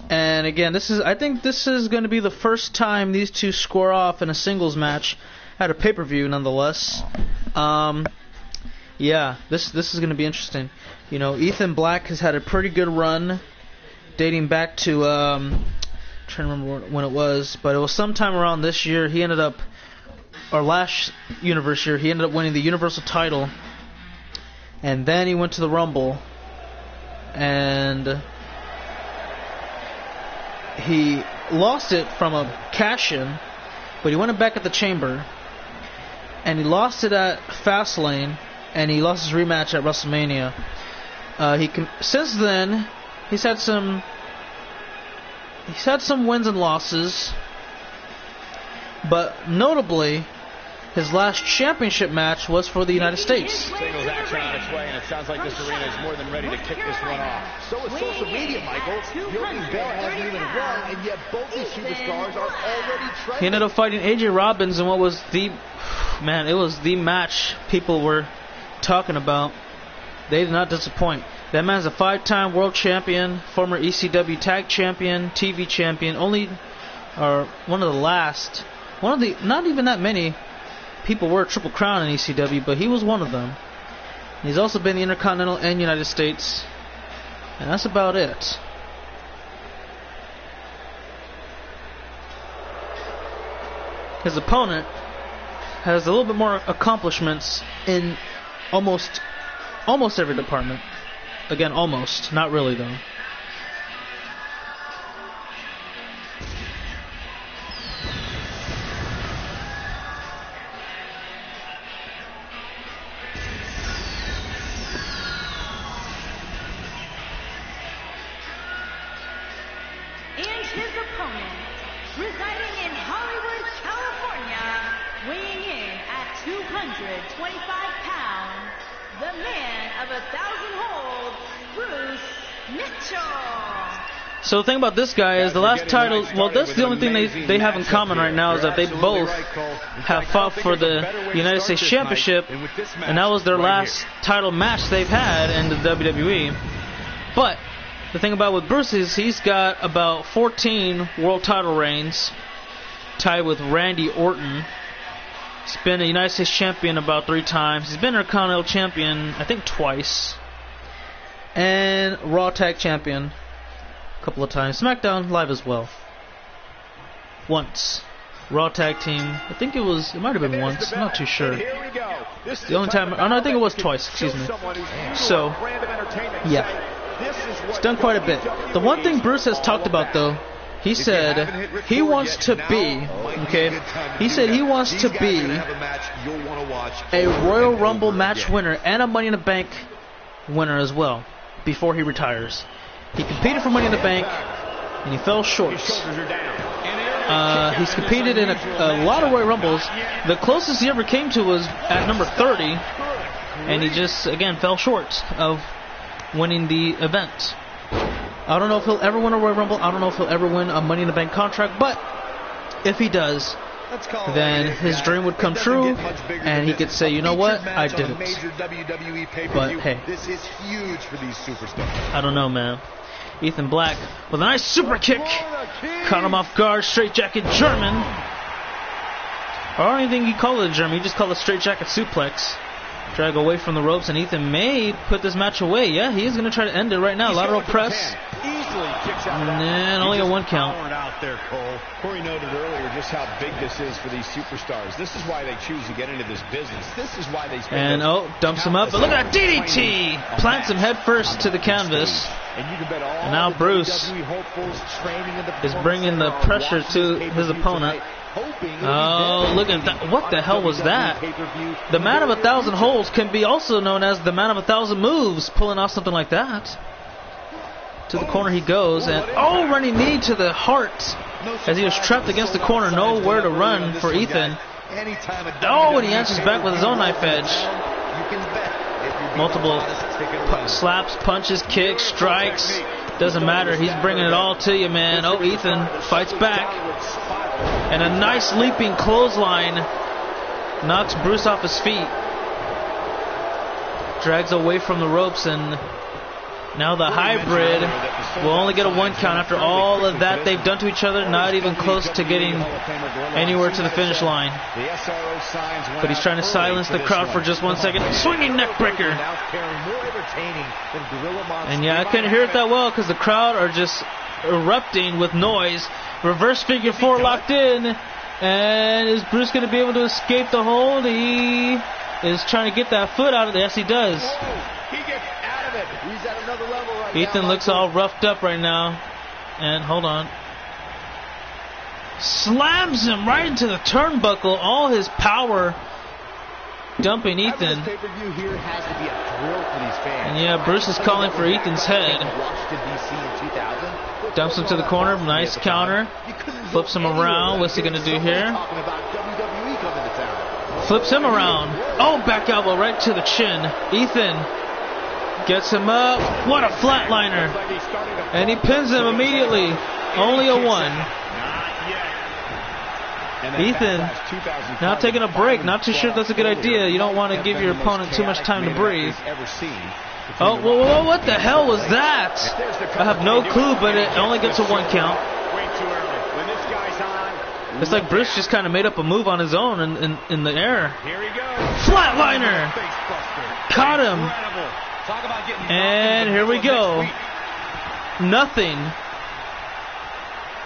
And again, I think this is going to be the first time these two square off in a singles match at a pay-per-view, nonetheless. Yeah, this is going to be interesting. You know, Ethan Black has had a pretty good run, dating back to I'm trying to remember when it was, but it was sometime around this year. He ended up, or last Universe year, he ended up winning the Universal title, and then he went to the Rumble. And he lost it from a cash-in, but he won it back at the Chamber, and he lost it at Fastlane, and he lost his rematch at WrestleMania. Since then, he's had some wins and losses, but notably, his last championship match was for the United States. Singles action on its way, and it sounds like this arena is more than ready to kick this one off. So is social media, Michael. Yogi's Bell hasn't even run, and yet both these superstars are already trending. He ended up fighting AJ Robbins in what was it was the match people were talking about. They did not disappoint. That man's a 5-time world champion, former ECW tag champion, TV champion, one of the not even that many people were Triple Crown in ECW, but he was one of them. He's also been the Intercontinental and United States, and that's about it. His opponent has a little bit more accomplishments in almost every department. again, almost. Not really, though. And his opponent, residing in Hollywood, California, weighing in at 225 pounds, the man of 1,000 holds, Bruce Mitchell. So the thing about this guy is the last title, well, that's the only thing they have in common right now is that they both have fought for the United States Championship, and that was their last title match they've had in the WWE. But the thing about with Bruce is he's got about 14 world title reigns, tied with Randy Orton. He's been a United States champion about 3 times. He's been Intercontinental champion, I think, twice. And Raw Tag champion a couple of times. SmackDown Live as well. Once. Raw Tag Team. I think it might have been once. I'm not too sure. The only time, oh no, I think it was twice, excuse me. So, yeah. He's done quite a bit. The one thing Bruce has talked about, though, he said he wants to be, okay, he said he wants to be a Royal Rumble match winner and a Money in the Bank winner as well before he retires. He competed for Money in the Bank and he fell short. He's competed in a lot of Royal Rumbles. The closest he ever came to was at number 30, and he just, again, fell short of winning the event. I don't know if he'll ever win a Royal Rumble. I don't know if he'll ever win a Money in the Bank contract, but if he does, then his dream would come true, and he could say, you know what, I did it. But hey, this is huge for these superstars. I don't know, man. Ethan Black with a nice super kick. Caught him off guard. Straight jacket German. Or I don't even think you call it a German. You just call it a straight jacket suplex. Drag away from the ropes, and Ethan may put this match away. Yeah, he is going to try to end it right now. Lateral press. And only a 1 count. Out there, Cole. Corey noted earlier just how big this is for these superstars. This is why they choose to get into this business. This is why they spend. And dumps him up. But look at that DDT! Plants him head first to the canvas. And now Bruce is bringing the pressure to his opponent. Oh, look at that. What the hell was that? The man of 1,000 holds can be also known as the man of 1,000 moves, pulling off something like that. To the corner he goes, and running knee to the heart as he was trapped against the corner. Nowhere to run for Ethan. And he answers back with his own knife edge. Multiple slaps, punches, kicks, strikes. Doesn't matter. He's bringing it all to you, man. Ethan fights back. And a nice leaping clothesline knocks Bruce off his feet. Drags away from the ropes, and now the hybrid will only get a 1 count after all of that they've done to each other. Not even close to getting anywhere to the finish line. But he's trying to silence the crowd for just 1 second. Swinging neck breaker. And yeah, I couldn't hear it that well because the crowd are just erupting with noise. Reverse figure 4 locked in. And is Bruce going to be able to escape the hold? He is trying to get that foot out of there. Yes, he does. He gets out of it. He's at another level right now. Ethan looks all roughed up right now. And hold on. Slams him right into the turnbuckle. All his power dumping Ethan. And yeah, Bruce is calling for Ethan's head. Dumps him to the corner. Nice counter. Flips him around. What's he going to do here? Flips him around. Back elbow right to the chin. Ethan gets him up. What a flatliner. And he pins him immediately. Only a 1. Ethan now taking a break. Not too sure if that's a good idea. You don't want to give your opponent too much time to breathe. Whoa, what the hell was that? I have no clue, but it only gets a 1 count. It's like Bruce just kind of made up a move on his own in the air. Flatliner! Caught him. And here we go. Nothing.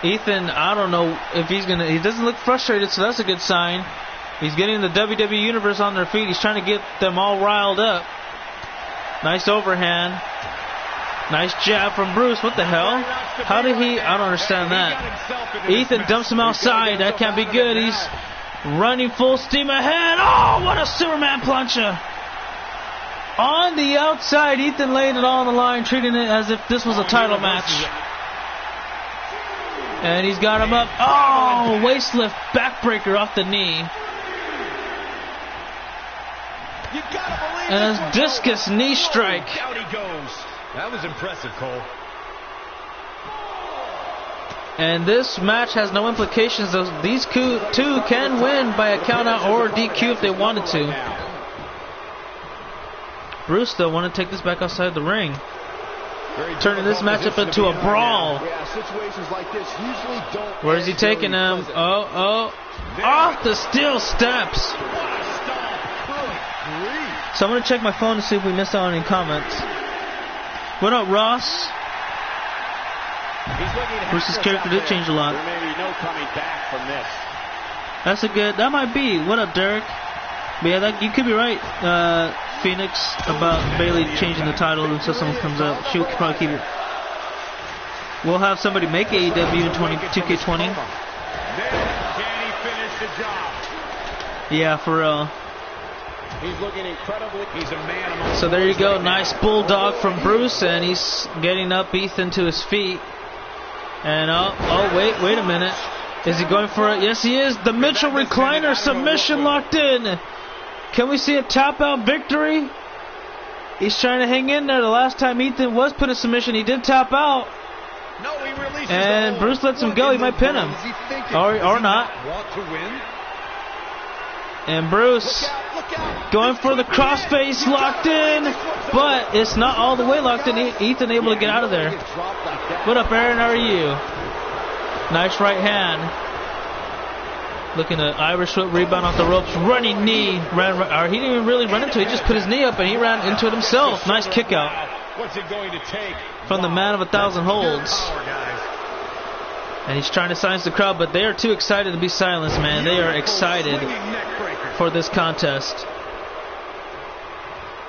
Ethan, I don't know if he's going to... He doesn't look frustrated, so that's a good sign. He's getting the WWE Universe on their feet. He's trying to get them all riled up. Nice overhand. Nice jab from Bruce. What the hell? How did he? I don't understand that. Ethan dumps him outside. That can't be good. He's running full steam ahead. Oh, what a Superman plancha. On the outside, Ethan laying it all on the line, treating it as if this was a title match. And he's got him up. Oh, waist lift, backbreaker off the knee. And a discus knee strike. Out he goes. That was impressive, Cole. And this match has no implications. These two can win by a countout or DQ if they wanted to. Bruce though want to take this back outside the ring, turning this matchup into a brawl. Where is he taking him? Oh, off the steel steps. So I'm going to check my phone to see if we missed out on any comments. What up, Ross? Bruce's character did change a lot. There may be no coming back from this. That's a good. That might be. What up, Derek? But yeah, you could be right, Phoenix, about Bayley changing the title until someone comes up. She'll probably keep it. We'll have somebody make AEW in 2K20. Can he finish the job? Yeah, for real. He's looking incredible. He's a man among. So there you go. Nice bulldog from Bruce, and he's getting up Ethan to his feet. And wait a minute. Is he going for it? Yes, he is. The Mitchell recliner submission locked in. Can we see a tap out victory? He's trying to hang in there. The last time Ethan was put in submission, he did tap out. No, he releases and Bruce lets him go. He might pin him. Or not. Want to win? And Bruce going for the crossface, locked in, but it's not all the way locked in. Ethan able to get out of there. What up, Aaron? How are you? Nice right hand. Looking at Irish whip, rebound off the ropes, running knee. He didn't even really run into it. He just put his knee up and he ran into it himself. Nice kick out. What's it going to take from the man of 1,000 holds. And he's trying to silence the crowd, but they are too excited to be silenced, man. They are excited for this contest.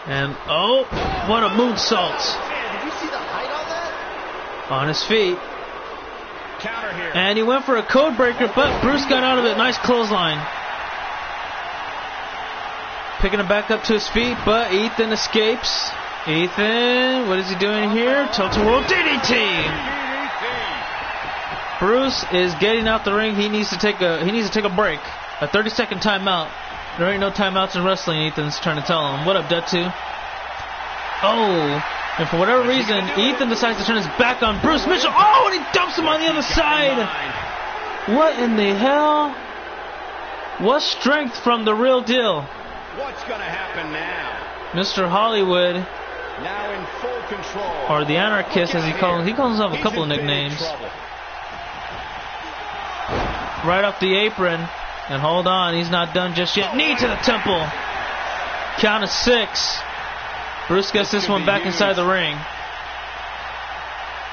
And, oh, what a moonsault. Did you see the height on that? On his feet. Counter here. And he went for a code breaker, but Bruce got out of it. Nice clothesline. Picking him back up to his feet, but Ethan escapes. Ethan, what is he doing here? Tilt-a-whirl DDT. Bruce is getting out the ring. He needs to take a break. A 30-second timeout. There ain't no timeouts in wrestling, Ethan's trying to tell him. What up, Detu? Oh, and for whatever reason, Ethan decides to turn his back on Bruce Mitchell. Oh, and he dumps him on the other side. What in the hell? What strength from the real deal? What's going to happen now? Mr. Hollywood. Now in full control. Or the Anarchist, as he calls him. He calls himself a couple of nicknames. Right off the apron. And hold on, he's not done just yet. Knee to the temple. Count of 6. Bruce gets this one back inside the ring.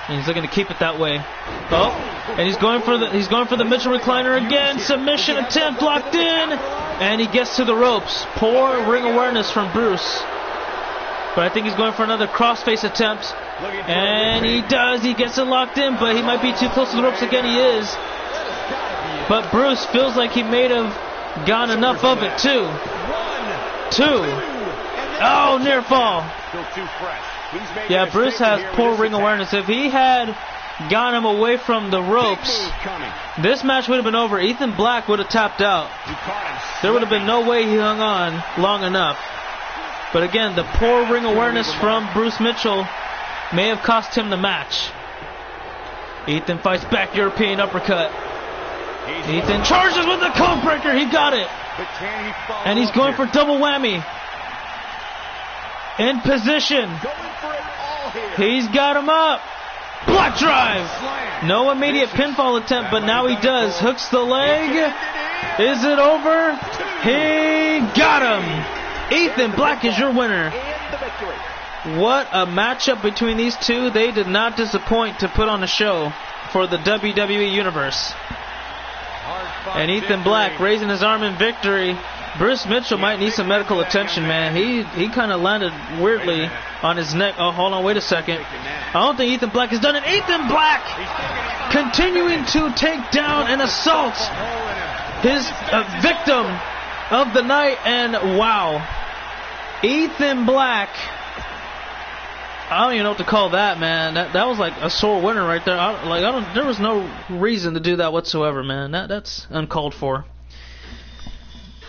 And he's looking to keep it that way. Oh, and he's going for the Mitchell recliner again. Submission attempt locked in. And he gets to the ropes. Poor ring awareness from Bruce. But I think he's going for another crossface attempt. And he does. He gets it locked in, but he might be too close to the ropes again. He is. But Bruce feels like he may have gone enough of it, too. 2. Oh, near fall. Yeah, Bruce has poor ring awareness. If he had got him away from the ropes, this match would have been over. Ethan Black would have tapped out. There would have been no way he hung on long enough. But again, the poor ring awareness from Bruce Mitchell may have cost him the match. Ethan fights back, European uppercut. Ethan charges with the code breaker. He got it. And he's going for double whammy. In position. He's got him up. Block drive. No immediate pinfall attempt, but now he does. Hooks the leg. Is it over? He got him. Ethan Black is your winner. What a matchup between these two. They did not disappoint to put on a show for the WWE Universe. And Ethan Black raising his arm in victory. Bruce Mitchell might need some medical attention, man. He kind of landed weirdly on his neck. Oh, hold on, wait a second. I don't think Ethan Black has done it. Ethan Black continuing to take down and assault his victim of the night. And wow, Ethan Black. I don't even know what to call that, man. That was like a sore winner right there. There was no reason to do that whatsoever, man. That's uncalled for.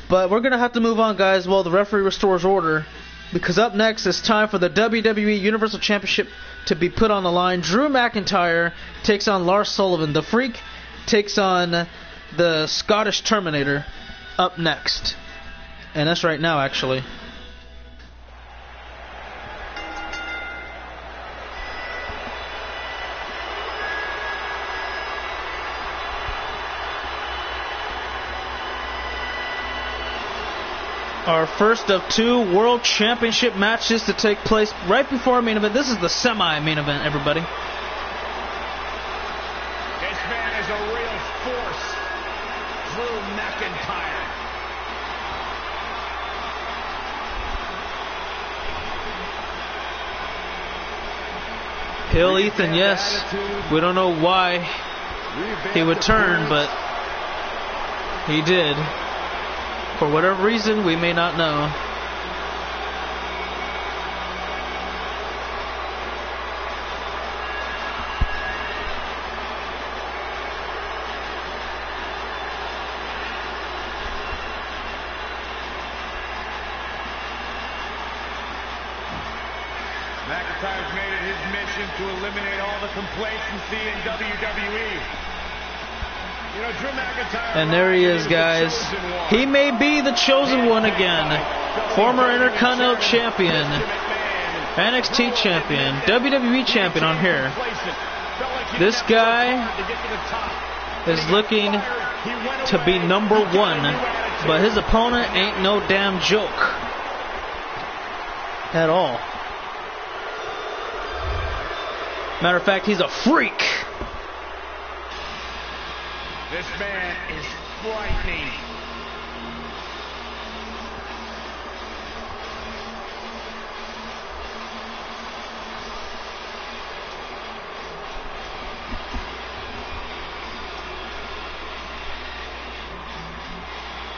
But we're gonna have to move on, guys, while the referee restores order, because up next it's time for the WWE Universal Championship to be put on the line. Drew McIntyre takes on Lars Sullivan. The Freak takes on the Scottish Terminator up next. And that's right now, actually. Our first of two World Championship matches to take place right before our main event. This is the semi-main event, everybody. This man is a real force. Drew McIntyre. Hill Ethan, yes. We don't know why he would turn, but he did. For whatever reason, we may not know. McIntyre's made it his mission to eliminate all the complacency in WWE. You know, Drew McIntyre, and there he is, guys. He may be the chosen one again. Former Intercontinental Champion, NXT Champion, WWE Champion on here. This guy is looking to be number one, but his opponent ain't no damn joke at all. Matter of fact, he's a freak. This man is frightening.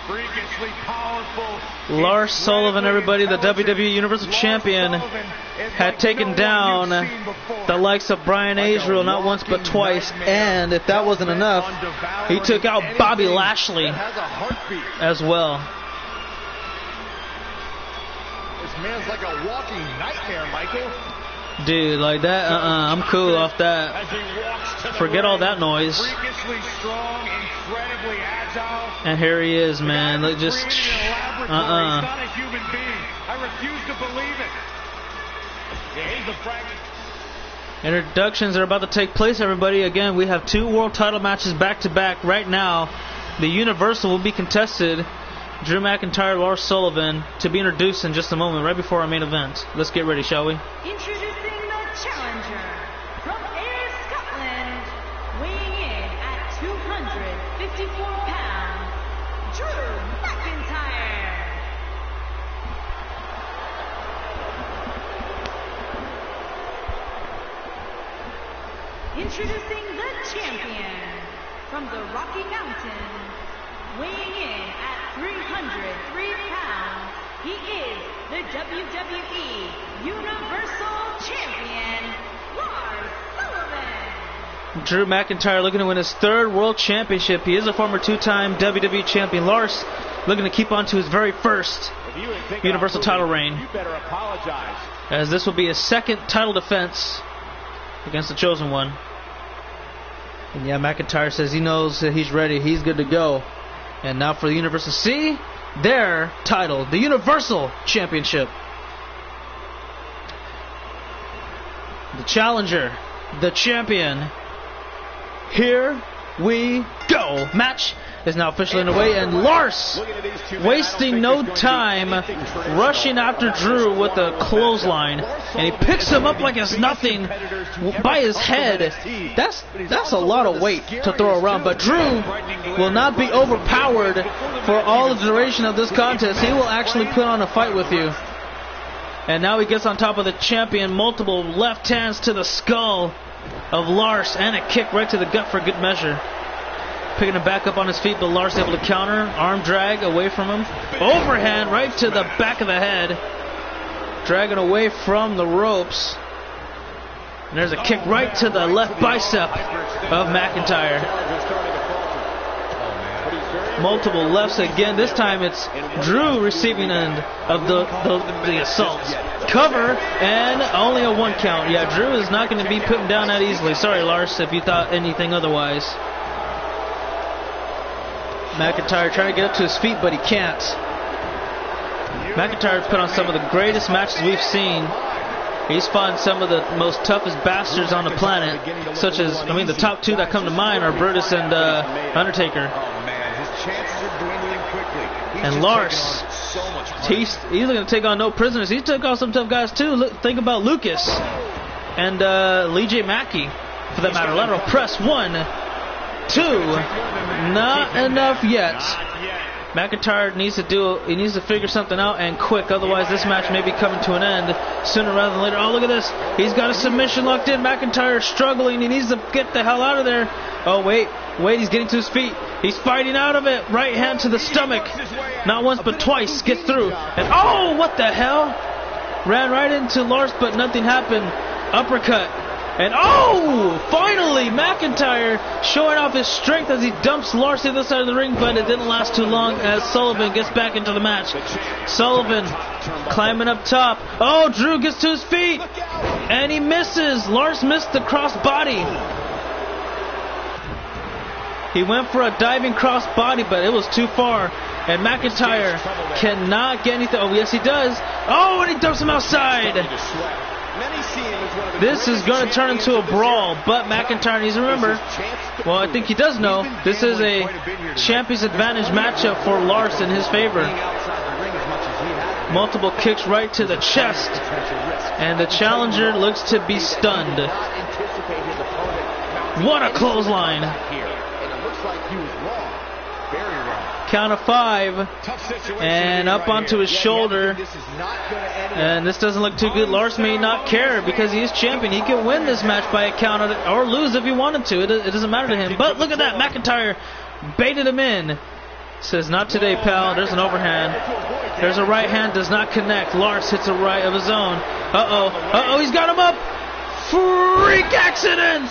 Freakishly powerful. Lars Sullivan, everybody, the WWE Universal Champion, had taken down the likes of Brian Israel not once but twice, and if that wasn't enough, he took out Bobby Lashley as well. This man's like a walking nightmare, Michael. Dude, like that, I'm cool off that. Forget all that noise. Freakishly strong, incredibly agile. And here he is, man. Look, just He's not a human being. I refuse to believe it. Yeah, he's a fragment. Introductions are about to take place, everybody. Again, we have two world title matches back to back right now. The Universal will be contested. Drew McIntyre, Lars Sullivan, to be introduced in just a moment, right before our main event. Let's get ready, shall we? Introducing the challenger from Ayr, Scotland, weighing in at 254 pounds, Drew McIntyre. Introducing the champion from the Rocky Mountains, weighing in at 303 pounds, he is the WWE Universal Champion, Lars Sullivan. Drew McIntyre looking to win his third World Championship. He is a former two-time WWE Champion. Lars looking to keep on to his very first Universal title reign, You better apologize. as this will be his second title defense against the Chosen One. And yeah, McIntyre says he knows that he's ready. He's good to go. And now for the Universal C, their title, the Universal Championship. The challenger, the champion. Here we go. Match is now officially in the way, and Lars, wasting no time, rushing after Drew with a clothesline, and he picks him up like it's nothing by his head. That's a lot of weight to throw around, but Drew will not be overpowered for all the duration of this contest. He will actually put on a fight with you. And now he gets on top of the champion, multiple left hands to the skull of Lars, and a kick right to the gut for good measure. Picking him back up on his feet, but Lars able to counter. Arm drag away from him. Overhand right to the back of the head. Dragging away from the ropes. And there's a kick right to the left bicep of McIntyre. Multiple lefts again. This time it's Drew receiving end of the assault. Cover, and only a 1 count. Yeah, Drew is not going to be put down that easily. Sorry, Lars, if you thought anything otherwise. McIntyre trying to get up to his feet, but he can't. McIntyre put on some of the greatest matches we've seen. He's fought some of the most toughest bastards on the planet, such as, I mean, the top 2 that come to mind are Brutus and Undertaker. And Lars, he's going to take on no prisoners. He took on some tough guys too. Think about Lucas and Lee J. Mackey, for that matter. Lateral press, 1, 2, not enough yet. McIntyre needs to figure something out, and quick, otherwise this match may be coming to an end sooner rather than later. Oh, look at this. He's got a submission locked in. McIntyre struggling. He needs to get the hell out of there. Oh, wait, he's getting to his feet. He's fighting out of it. Right hand to the stomach. Not once, but twice. Gets through. And oh, what the hell? Ran right into Lars, but nothing happened. Uppercut. And oh, finally, McIntyre showing off his strength as he dumps Lars to the other side of the ring, but it didn't last too long as Sullivan gets back into the match. Sullivan climbing up top. Oh, Drew gets to his feet, and he misses. Lars missed the cross body. He went for a diving cross body, but it was too far. And McIntyre cannot get anything. Oh, yes, he does. Oh, and he dumps him outside. This is going to turn into a brawl, but McIntyre needs to remember, well, I think he does know, this is a champion's advantage matchup for Lars in his favor. Multiple kicks right to the chest, and the challenger looks to be stunned. What a clothesline. Count of 5, and up onto his shoulder, and this doesn't look too good. Lars may not care because he is champion. He can win this match by a count or lose if he wanted to. It doesn't matter to him. But look at that, McIntyre baited him in. Says, not today, pal. There's an overhand. There's a right hand, does not connect. Lars hits a right of his own. Uh-oh, he's got him up. Freak accident!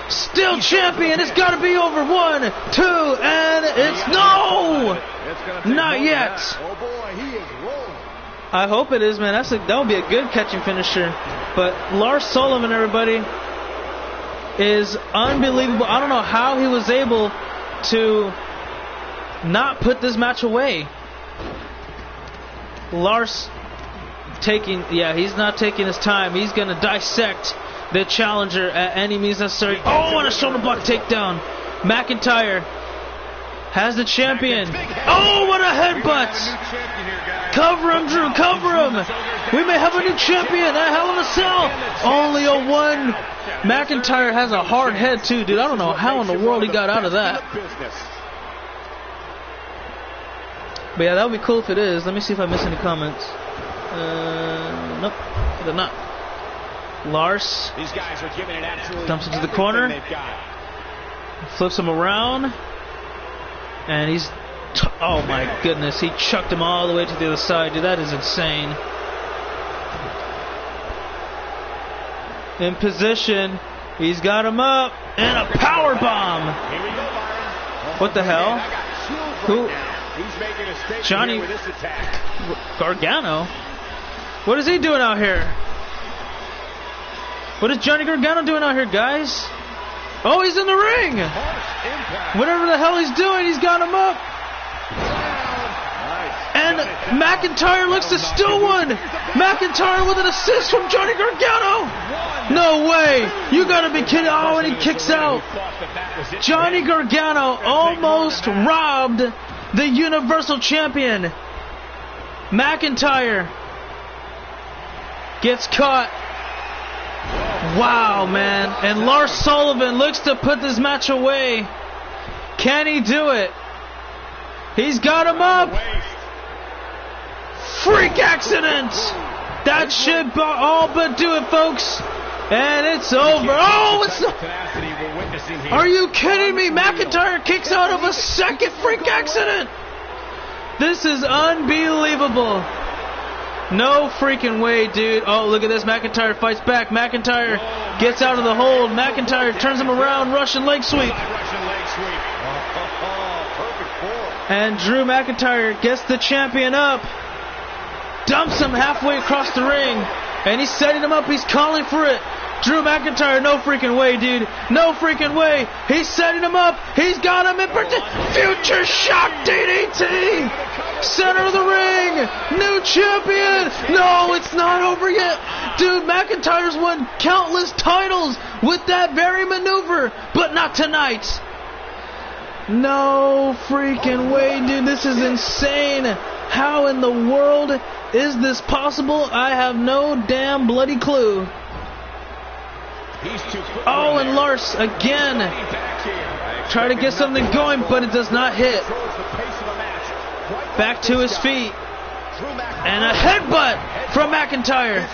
Still champion. It's got to be over. 1, 2, and it's no! Not yet. I hope it is, man. That would be a good catching finisher. But Lars Sullivan, everybody, is unbelievable. I don't know how he was able to not put this match away. Lars he's not taking his time. He's going to dissect the challenger at any means necessary. Oh, and a shoulder block takedown. McIntyre has the champion. Oh, what a headbutt. Cover him, Drew, cover him. We may have a new champion. A hell of a cell. Only a 1. McIntyre has a hard head, too, dude. I don't know how in the world he got out of that. But yeah, that would be cool if it is. Let me see if I miss any comments. Nope, they're not. Lars dumps into the corner, flips him around, and he's oh my goodness, he chucked him all the way to the other side. Dude, that is insane. In position, he's got him up, and a power bomb. What the hell? Who? Johnny Gargano? What is he doing out here? What is Johnny Gargano doing out here, guys? Oh, he's in the ring! Whatever the hell he's doing, he's got him up! And McIntyre looks to steal one! McIntyre with an assist from Johnny Gargano. No way. You gotta be kidding. Oh, and he kicks out. Johnny Gargano almost robbed the Universal Champion. McIntyre gets caught. Wow, man. And Lars Sullivan looks to put this match away. Can he do it? He's got him up. Freak accident. That should all but do it, folks. And it's over. Oh, it's not. Are you kidding me? McIntyre kicks out of a second freak accident. This is unbelievable. No freaking way, dude. Oh, look at this. McIntyre fights back. McIntyre gets out of the hold. McIntyre turns him around. Russian leg sweep. And Drew McIntyre gets the champion up. Dumps him halfway across the ring. And he's setting him up. He's calling for it. Drew McIntyre, no freaking way, dude. No freaking way. He's setting him up. He's got him in future shock DDT. Center of the ring. New champion. No, it's not over yet. Dude, McIntyre's won countless titles with that very maneuver. But not tonight. No freaking way, dude. This is insane. How in the world is this possible? I have no damn bloody clue. Oh, and Lars again. Try to get something going, but it does not hit. Back to his feet. And a headbutt from McIntyre.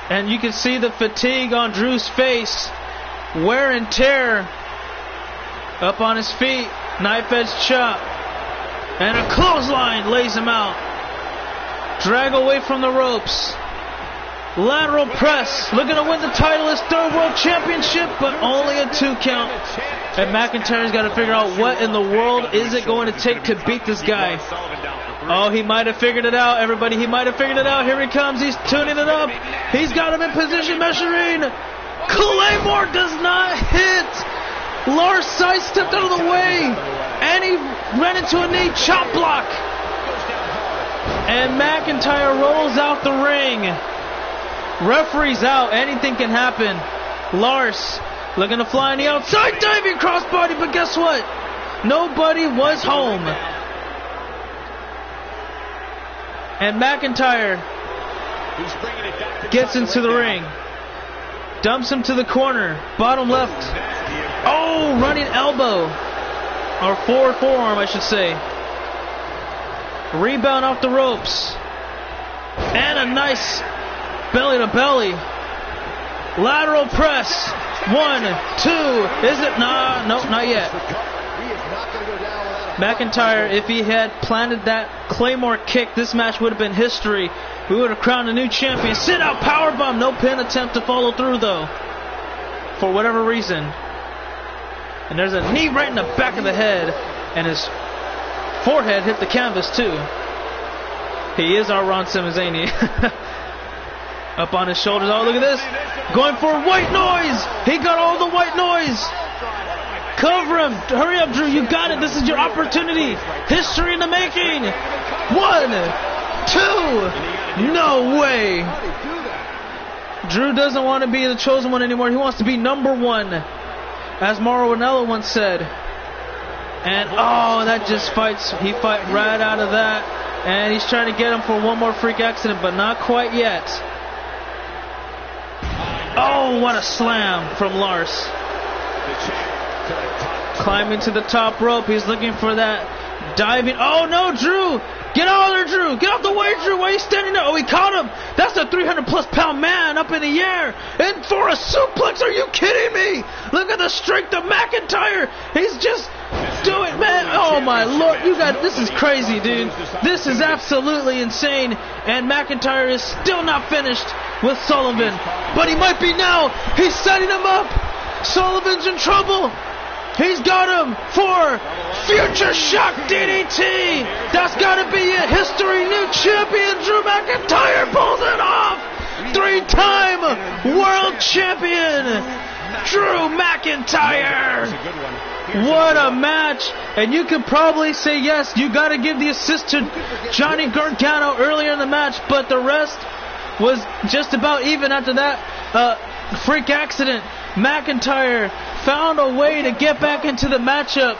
And you can see the fatigue on Drew's face. Wear and tear. Up on his feet. Knife edge chop. And a clothesline lays him out. Drag away from the ropes. Lateral press. Looking to win the title, his third world championship, but only a 2 count. And McIntyre's got to figure out what in the world is it going to take to beat this guy. Oh, he might have figured it out, everybody. He might have figured it out. Here he comes. He's tuning it up. He's got him in position, measuring. Claymore does not hit. Lars sidestepped out of the way. And he ran into a knee chop block. And McIntyre rolls out the ring. Referee's out. Anything can happen. Lars looking to fly on the outside. Diving crossbody. But guess what? Nobody was home. And McIntyre gets into the ring. Dumps him to the corner. Bottom left. Oh, running elbow. Or forward forearm, I should say. Rebound off the ropes. And a nice belly to belly. Lateral press. 1, 2. Is it? Nah, nope, not yet. McIntyre, if he had planted that Claymore kick, this match would have been history. We would have crowned a new champion. Sit out powerbomb. No pin attempt to follow through, though. For whatever reason. And there's a knee right in the back of the head. And his forehead hit the canvas, too. He is our Ron Simmons, ain't he? Up on his shoulders. Oh, look at this. Going for white noise. He got all the white noise. Cover him. Hurry up, Drew. You got it. This is your opportunity. History in the making. 1, 2. No way. Drew doesn't want to be the chosen one anymore. He wants to be number 1. As Mauro Ranallo once said. And, oh, that just fights. He fight right out of that. And he's trying to get him for one more freak accident, but not quite yet. Oh, what a slam from Lars. Climbing to the top rope. He's looking for that diving. Oh, no, Drew. Get out of there, Drew. Get out the way, Drew. Why are you standing there? Oh, he caught him. That's a 300-plus-pound man up in the air. And for a suplex. Are you kidding me? Look at the strength of McIntyre. He's just doing, man. Oh, my Lord. This is crazy, dude. This is absolutely insane. And McIntyre is still not finished with Sullivan. But he might be now. He's setting him up. Sullivan's in trouble. He's got him for future shock DDT. That's got to be it. History new champion Drew McIntyre pulls it off. 3-time world champion Drew McIntyre. What a match. And you could probably say yes, you got to give the assist to Johnny Gargano earlier in the match, but the rest was just about even after that freak accident. McIntyre found a way to get back into the matchup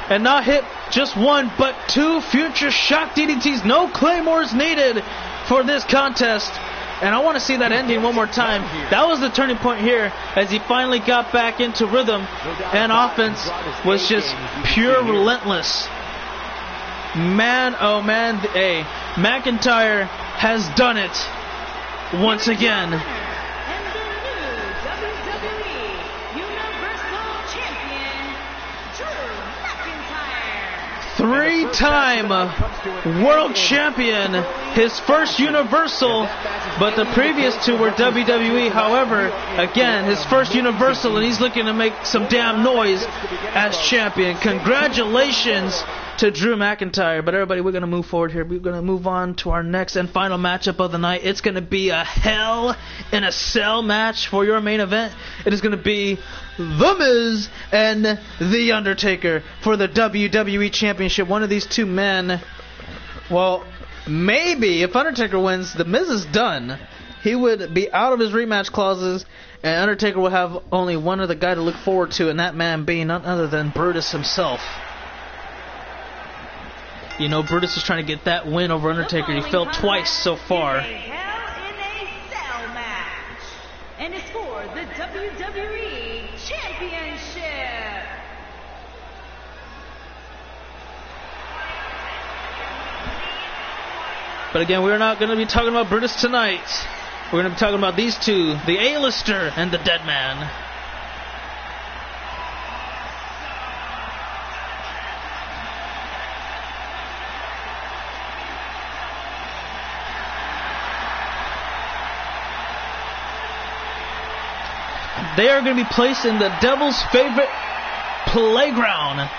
and not hit just one, but two future shock DDTs. No claymores needed for this contest. And I want to see that ending one more time. That was the turning point here as he finally got back into rhythm, and offense was just pure relentless. Man, oh man, hey, McIntyre has done it once again. And the new WWE Universal Champion, Drew McIntyre. Three-time world champion, his first Universal, but the previous two were WWE. However, again, his first Universal, and he's looking to make some damn noise as champion. Congratulations to Drew McIntyre. But everybody, we're going to move forward here. We're going to move on to our next and final matchup of the night. It's going to be a Hell in a Cell match for your main event. It is going to be The Miz and The Undertaker for the WWE Championship. One of these two men, well, maybe if Undertaker wins, The Miz is done. He would be out of his rematch clauses, and Undertaker will have only one other guy to look forward to, and that man being none other than Brutus himself. You know, Brutus is trying to get that win over Undertaker. He fell twice so far. Hell in a Cell match, and it's for the WWE Championship. But again, we're not going to be talking about Brutus tonight. We're going to be talking about these two, the A-lister and the Dead Man. They are going to be placed in the Devil's favorite playground.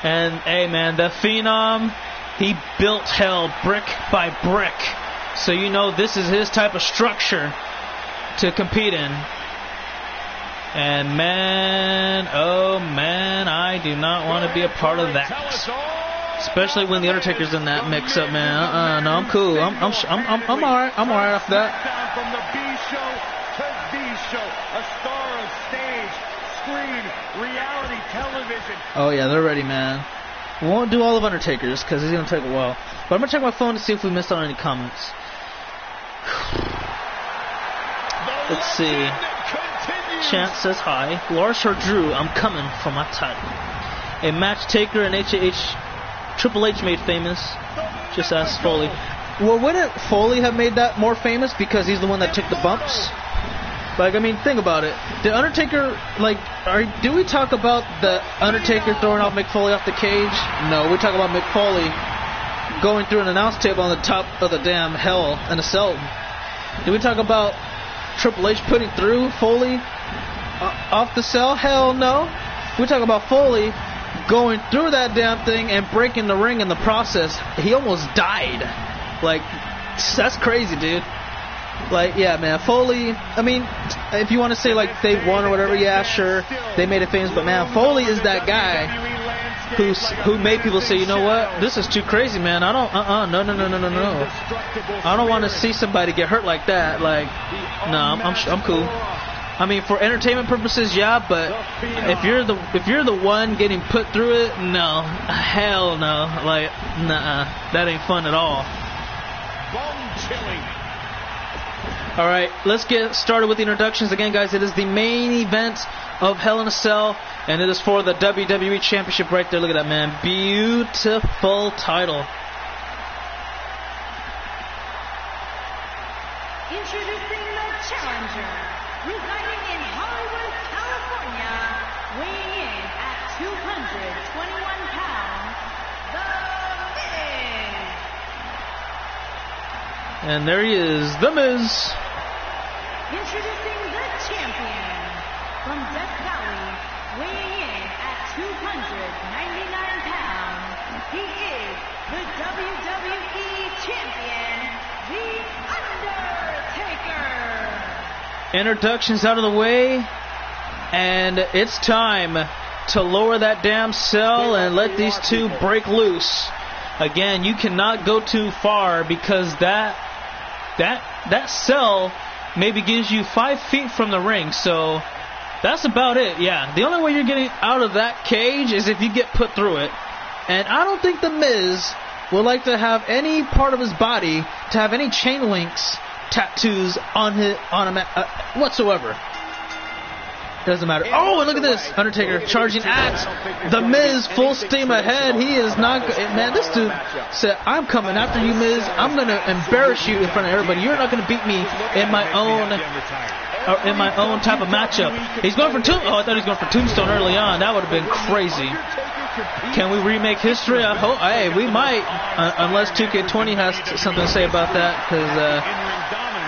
And, hey, man, the Phenom, he built hell brick by brick. So you know this is his type of structure to compete in. And, man, oh, man, I do not want to be a part of that. Especially when the Undertaker's in that mix-up, man. No, I'm cool. I'm all right. I'm all right off that. From the B show to Z show, a star of stage, screen, reality television. Oh yeah, they're ready, man. We won't do all of Undertaker's because it's gonna take a while. But I'm gonna check my phone to see if we missed out on any comments. Let's see. Chant says hi. Lars or Drew, I'm coming for my title. A match Taker and Triple H made famous. Just asked Foley. Well, wouldn't Foley have made that more famous because he's the one that took the bumps? Like, I mean, think about it. Did Undertaker, like, do we talk about the Undertaker throwing off Mick Foley off the cage? No, we talk about Mick Foley going through an announce table on the top of the damn Hell in a Cell. Did we talk about Triple H putting through Foley off the cell? Hell no. We talk about Foley going through that damn thing and breaking the ring in the process. He almost died. Like, that's crazy, dude. Like, yeah, man, Foley, I mean, if you want to say, like, they won or whatever, yeah, sure, they made it famous, but, man, Foley is that guy who made people say, you know what, this is too crazy, man, I don't, no. I don't want to see somebody get hurt like that, like, no, I'm cool. I mean, for entertainment purposes, yeah, but if you're the one getting put through it, no, hell no, like, nah, that ain't fun at all. Alright, let's get started with the introductions. Again, guys, it is the main event of Hell in a Cell, and it is for the WWE Championship right there. Look at that, man. Beautiful title. Introducing the challenger, residing in Hollywood, California, weighing in at 221 pounds, The Miz. And there he is, The Miz. Introducing the champion, from Death Valley, weighing in at 299 pounds, he is the WWE Champion, The Undertaker. Introductions out of the way, and it's time to lower that damn cell and let these two break loose. Again, you cannot go too far because that that cell maybe gives you 5 feet from the ring, so that's about it. Yeah, the only way you're getting out of that cage is if you get put through it. And I don't think The Miz would like to have any part of his body to have any chain links, tattoos on him whatsoever. Doesn't matter. Oh, and look at this. Undertaker charging at The Miz, full steam ahead. He is not... Man, this dude said, I'm coming after you, Miz. I'm going to embarrass you in front of everybody. You're not going to beat me in my own type of matchup. He's going for I thought he was going for Tombstone early on. That would have been crazy. Can we remake history? I hope. Hey, we might, unless 2K20 has something to say about that, because...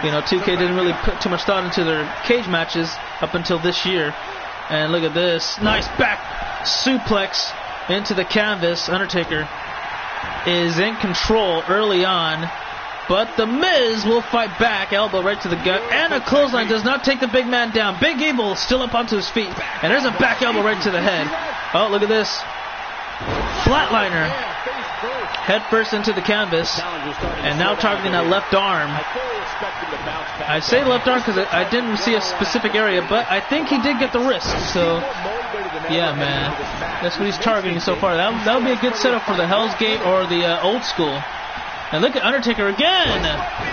2K didn't really put too much thought into their cage matches up until this year. And look at this. Nice back suplex into the canvas. Undertaker is in control early on. But The Miz will fight back. Elbow right to the gut. And a clothesline does not take the big man down. Big Evil still up onto his feet. And there's a back elbow right to the head. Oh, look at this. Flatliner. Head first into the canvas. And now targeting that left arm. I say left arm because I didn't see a specific area, but I think he did get the wrist. So, yeah, man. That's what he's targeting so far. That'll be a good setup for the Hell's Gate or the Old School. And look at Undertaker again,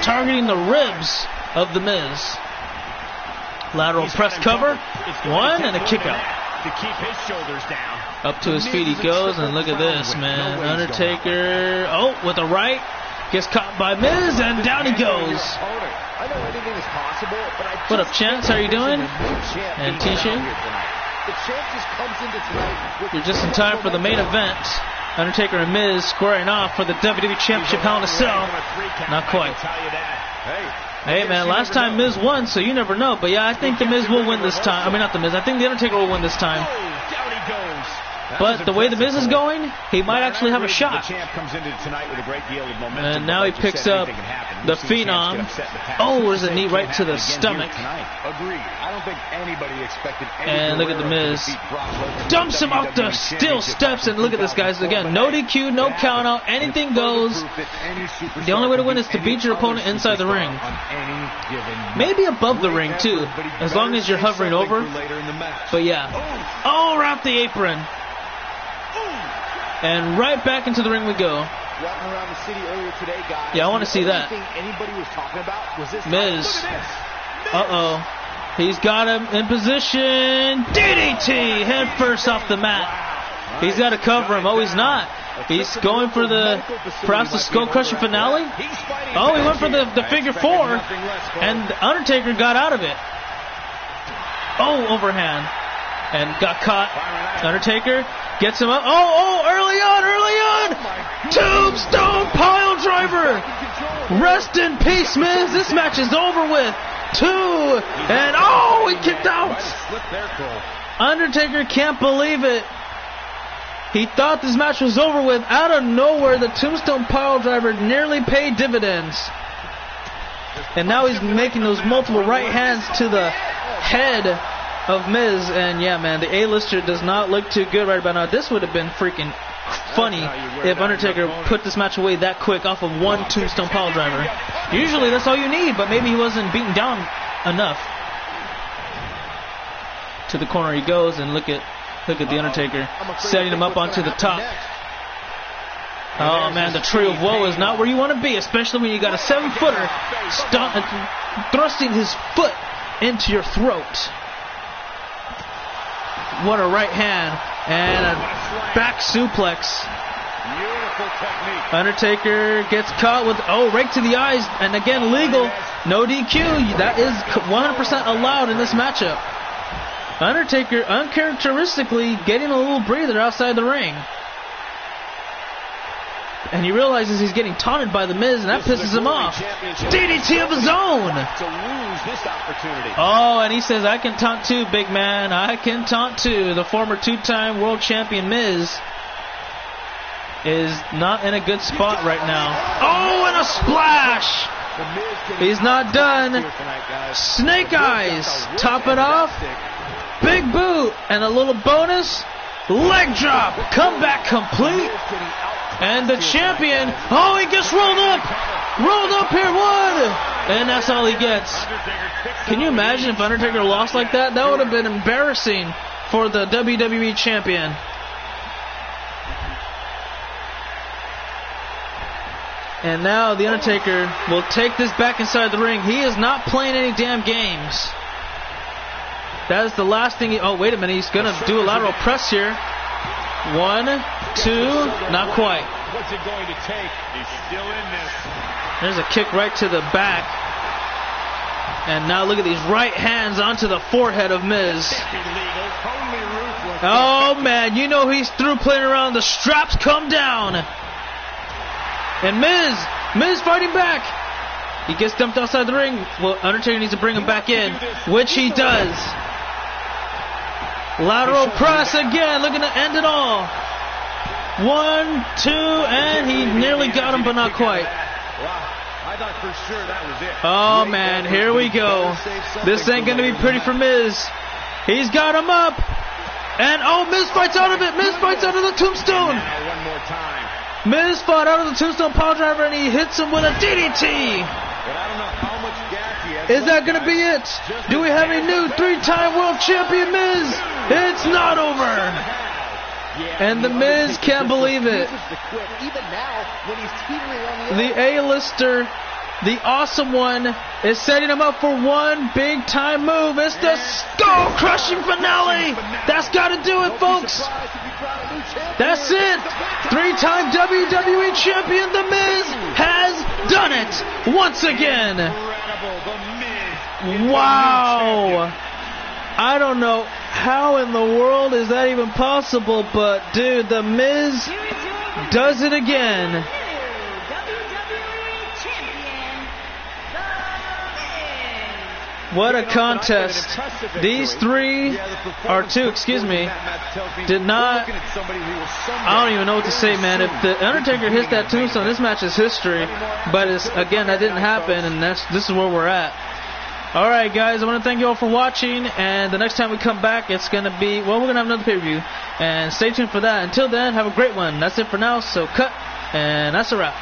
targeting the ribs of The Miz. Lateral press cover. One and a kick out. To keep his shoulders down. Up to his feet he goes, and look at this, man. Undertaker, with a right. Gets caught by Miz, and down he goes. What up, Chance? How are you doing? And Tisha? You're just in time for the main event. Undertaker and Miz squaring off for the WWE Championship Hell in a Cell. Not quite. Hey, man, last time Miz won, so you never know. But, yeah, I think The Miz will win this time. I mean, not The Miz. I think The Undertaker will win this time. But the way The Miz is going, he might actually have a shot. And now he picks up the Phenom. Oh, there's a knee right to the stomach. And look at The Miz. Dumps him off the steel steps. And look at this, guys. Again, no DQ, no count out. Anything goes. The only way to win is to beat your opponent inside the ring. Maybe above the ring, too, as long as you're hovering over. But, yeah. Oh, wrap the apron. And right back into the ring we go. Yeah, I want to see that. Miz. Uh-oh. He's got him in position. DDT! Head first off the mat. He's got to cover him. Oh, he's not. He's going for perhaps the Skull Crusher finale. Oh, he went for the figure 4. And Undertaker got out of it. Oh, overhand. And got caught. Undertaker gets him up. Early on. Tombstone pile driver. Rest in peace, Miz. This match is over with. 2. And he kicked out. Undertaker can't believe it. He thought this match was over with. Out of nowhere, the Tombstone pile driver nearly paid dividends. And now he's making those multiple right hands to the head of Miz. And yeah, man, the A-lister does not look too good right about now. This would have been freaking funny if Undertaker put this match away that quick off of one Tombstone pile driver. Usually that's all you need, but maybe he wasn't beaten down enough. To the corner he goes, and look at the Undertaker setting him up onto the top. Oh man, the Tree of Woe is not where you want to be, especially when you got a 7-footer thrusting his foot into your throat. What a right hand and a back suplex. Undertaker gets caught with right to the eyes, and again legal, no DQ. That is 100% allowed in this matchup. Undertaker uncharacteristically getting a little breather outside the ring. And he realizes he's getting taunted by The Miz, and that pisses him off. DDT of his own! Oh, and he says, I can taunt too, big man. I can taunt too. The former 2-time world champion Miz is not in a good spot right now. Oh, and a splash! He's not done. Snake Eyes. Top it off. Big boot. And a little bonus. Leg drop. Comeback complete. And the champion, he gets rolled up. Rolled up here, one! And that's all he gets. Can you imagine if Undertaker lost like that? That would have been embarrassing for the WWE champion. And now the Undertaker will take this back inside the ring. He is not playing any damn games. That is the last thing. Oh, wait a minute. He's going to do a lateral press here. 1, 2, not quite. What's it going to take? He's still in this. There's a kick right to the back. And now look at these right hands onto the forehead of Miz. Oh, man. You know he's through playing around. The straps come down. And Miz fighting back. He gets dumped outside the ring. Well, Undertaker needs to bring him back in, which he does. Lateral press again, looking to end it all. 1, 2, and he nearly got him, but not quite. I thought for sure that was it. Oh, man, here we go. This ain't going to be pretty for Miz. He's got him up. And, oh, Miz fights out of it. Miz fights out of the tombstone. One more time. Miz fought out of the tombstone piledriver, and he hits him with a DDT. Is that going to be it? Do we have a new 3-time world champion, Miz? It's not over. And the Miz can't believe it. The A-lister, the awesome one, is setting him up for one big-time move. It's the skull-crushing finale. That's got to do it, folks. That's it. 3-time WWE champion, The Miz, has done it once again. Wow. I don't know how in the world is that even possible, but dude, The Miz does it again. What a contest. These three, or two, excuse me, did not, I don't even know what to say, man. If the Undertaker hits that tombstone, this match is history. But it's, again, that didn't happen, and this is where we're at. Alright, guys, I want to thank you all for watching, and the next time we come back, it's going to be, well, we're going to have another pay-per-view. And stay tuned for that. Until then, have a great one. That's it for now, so cut, and that's a wrap.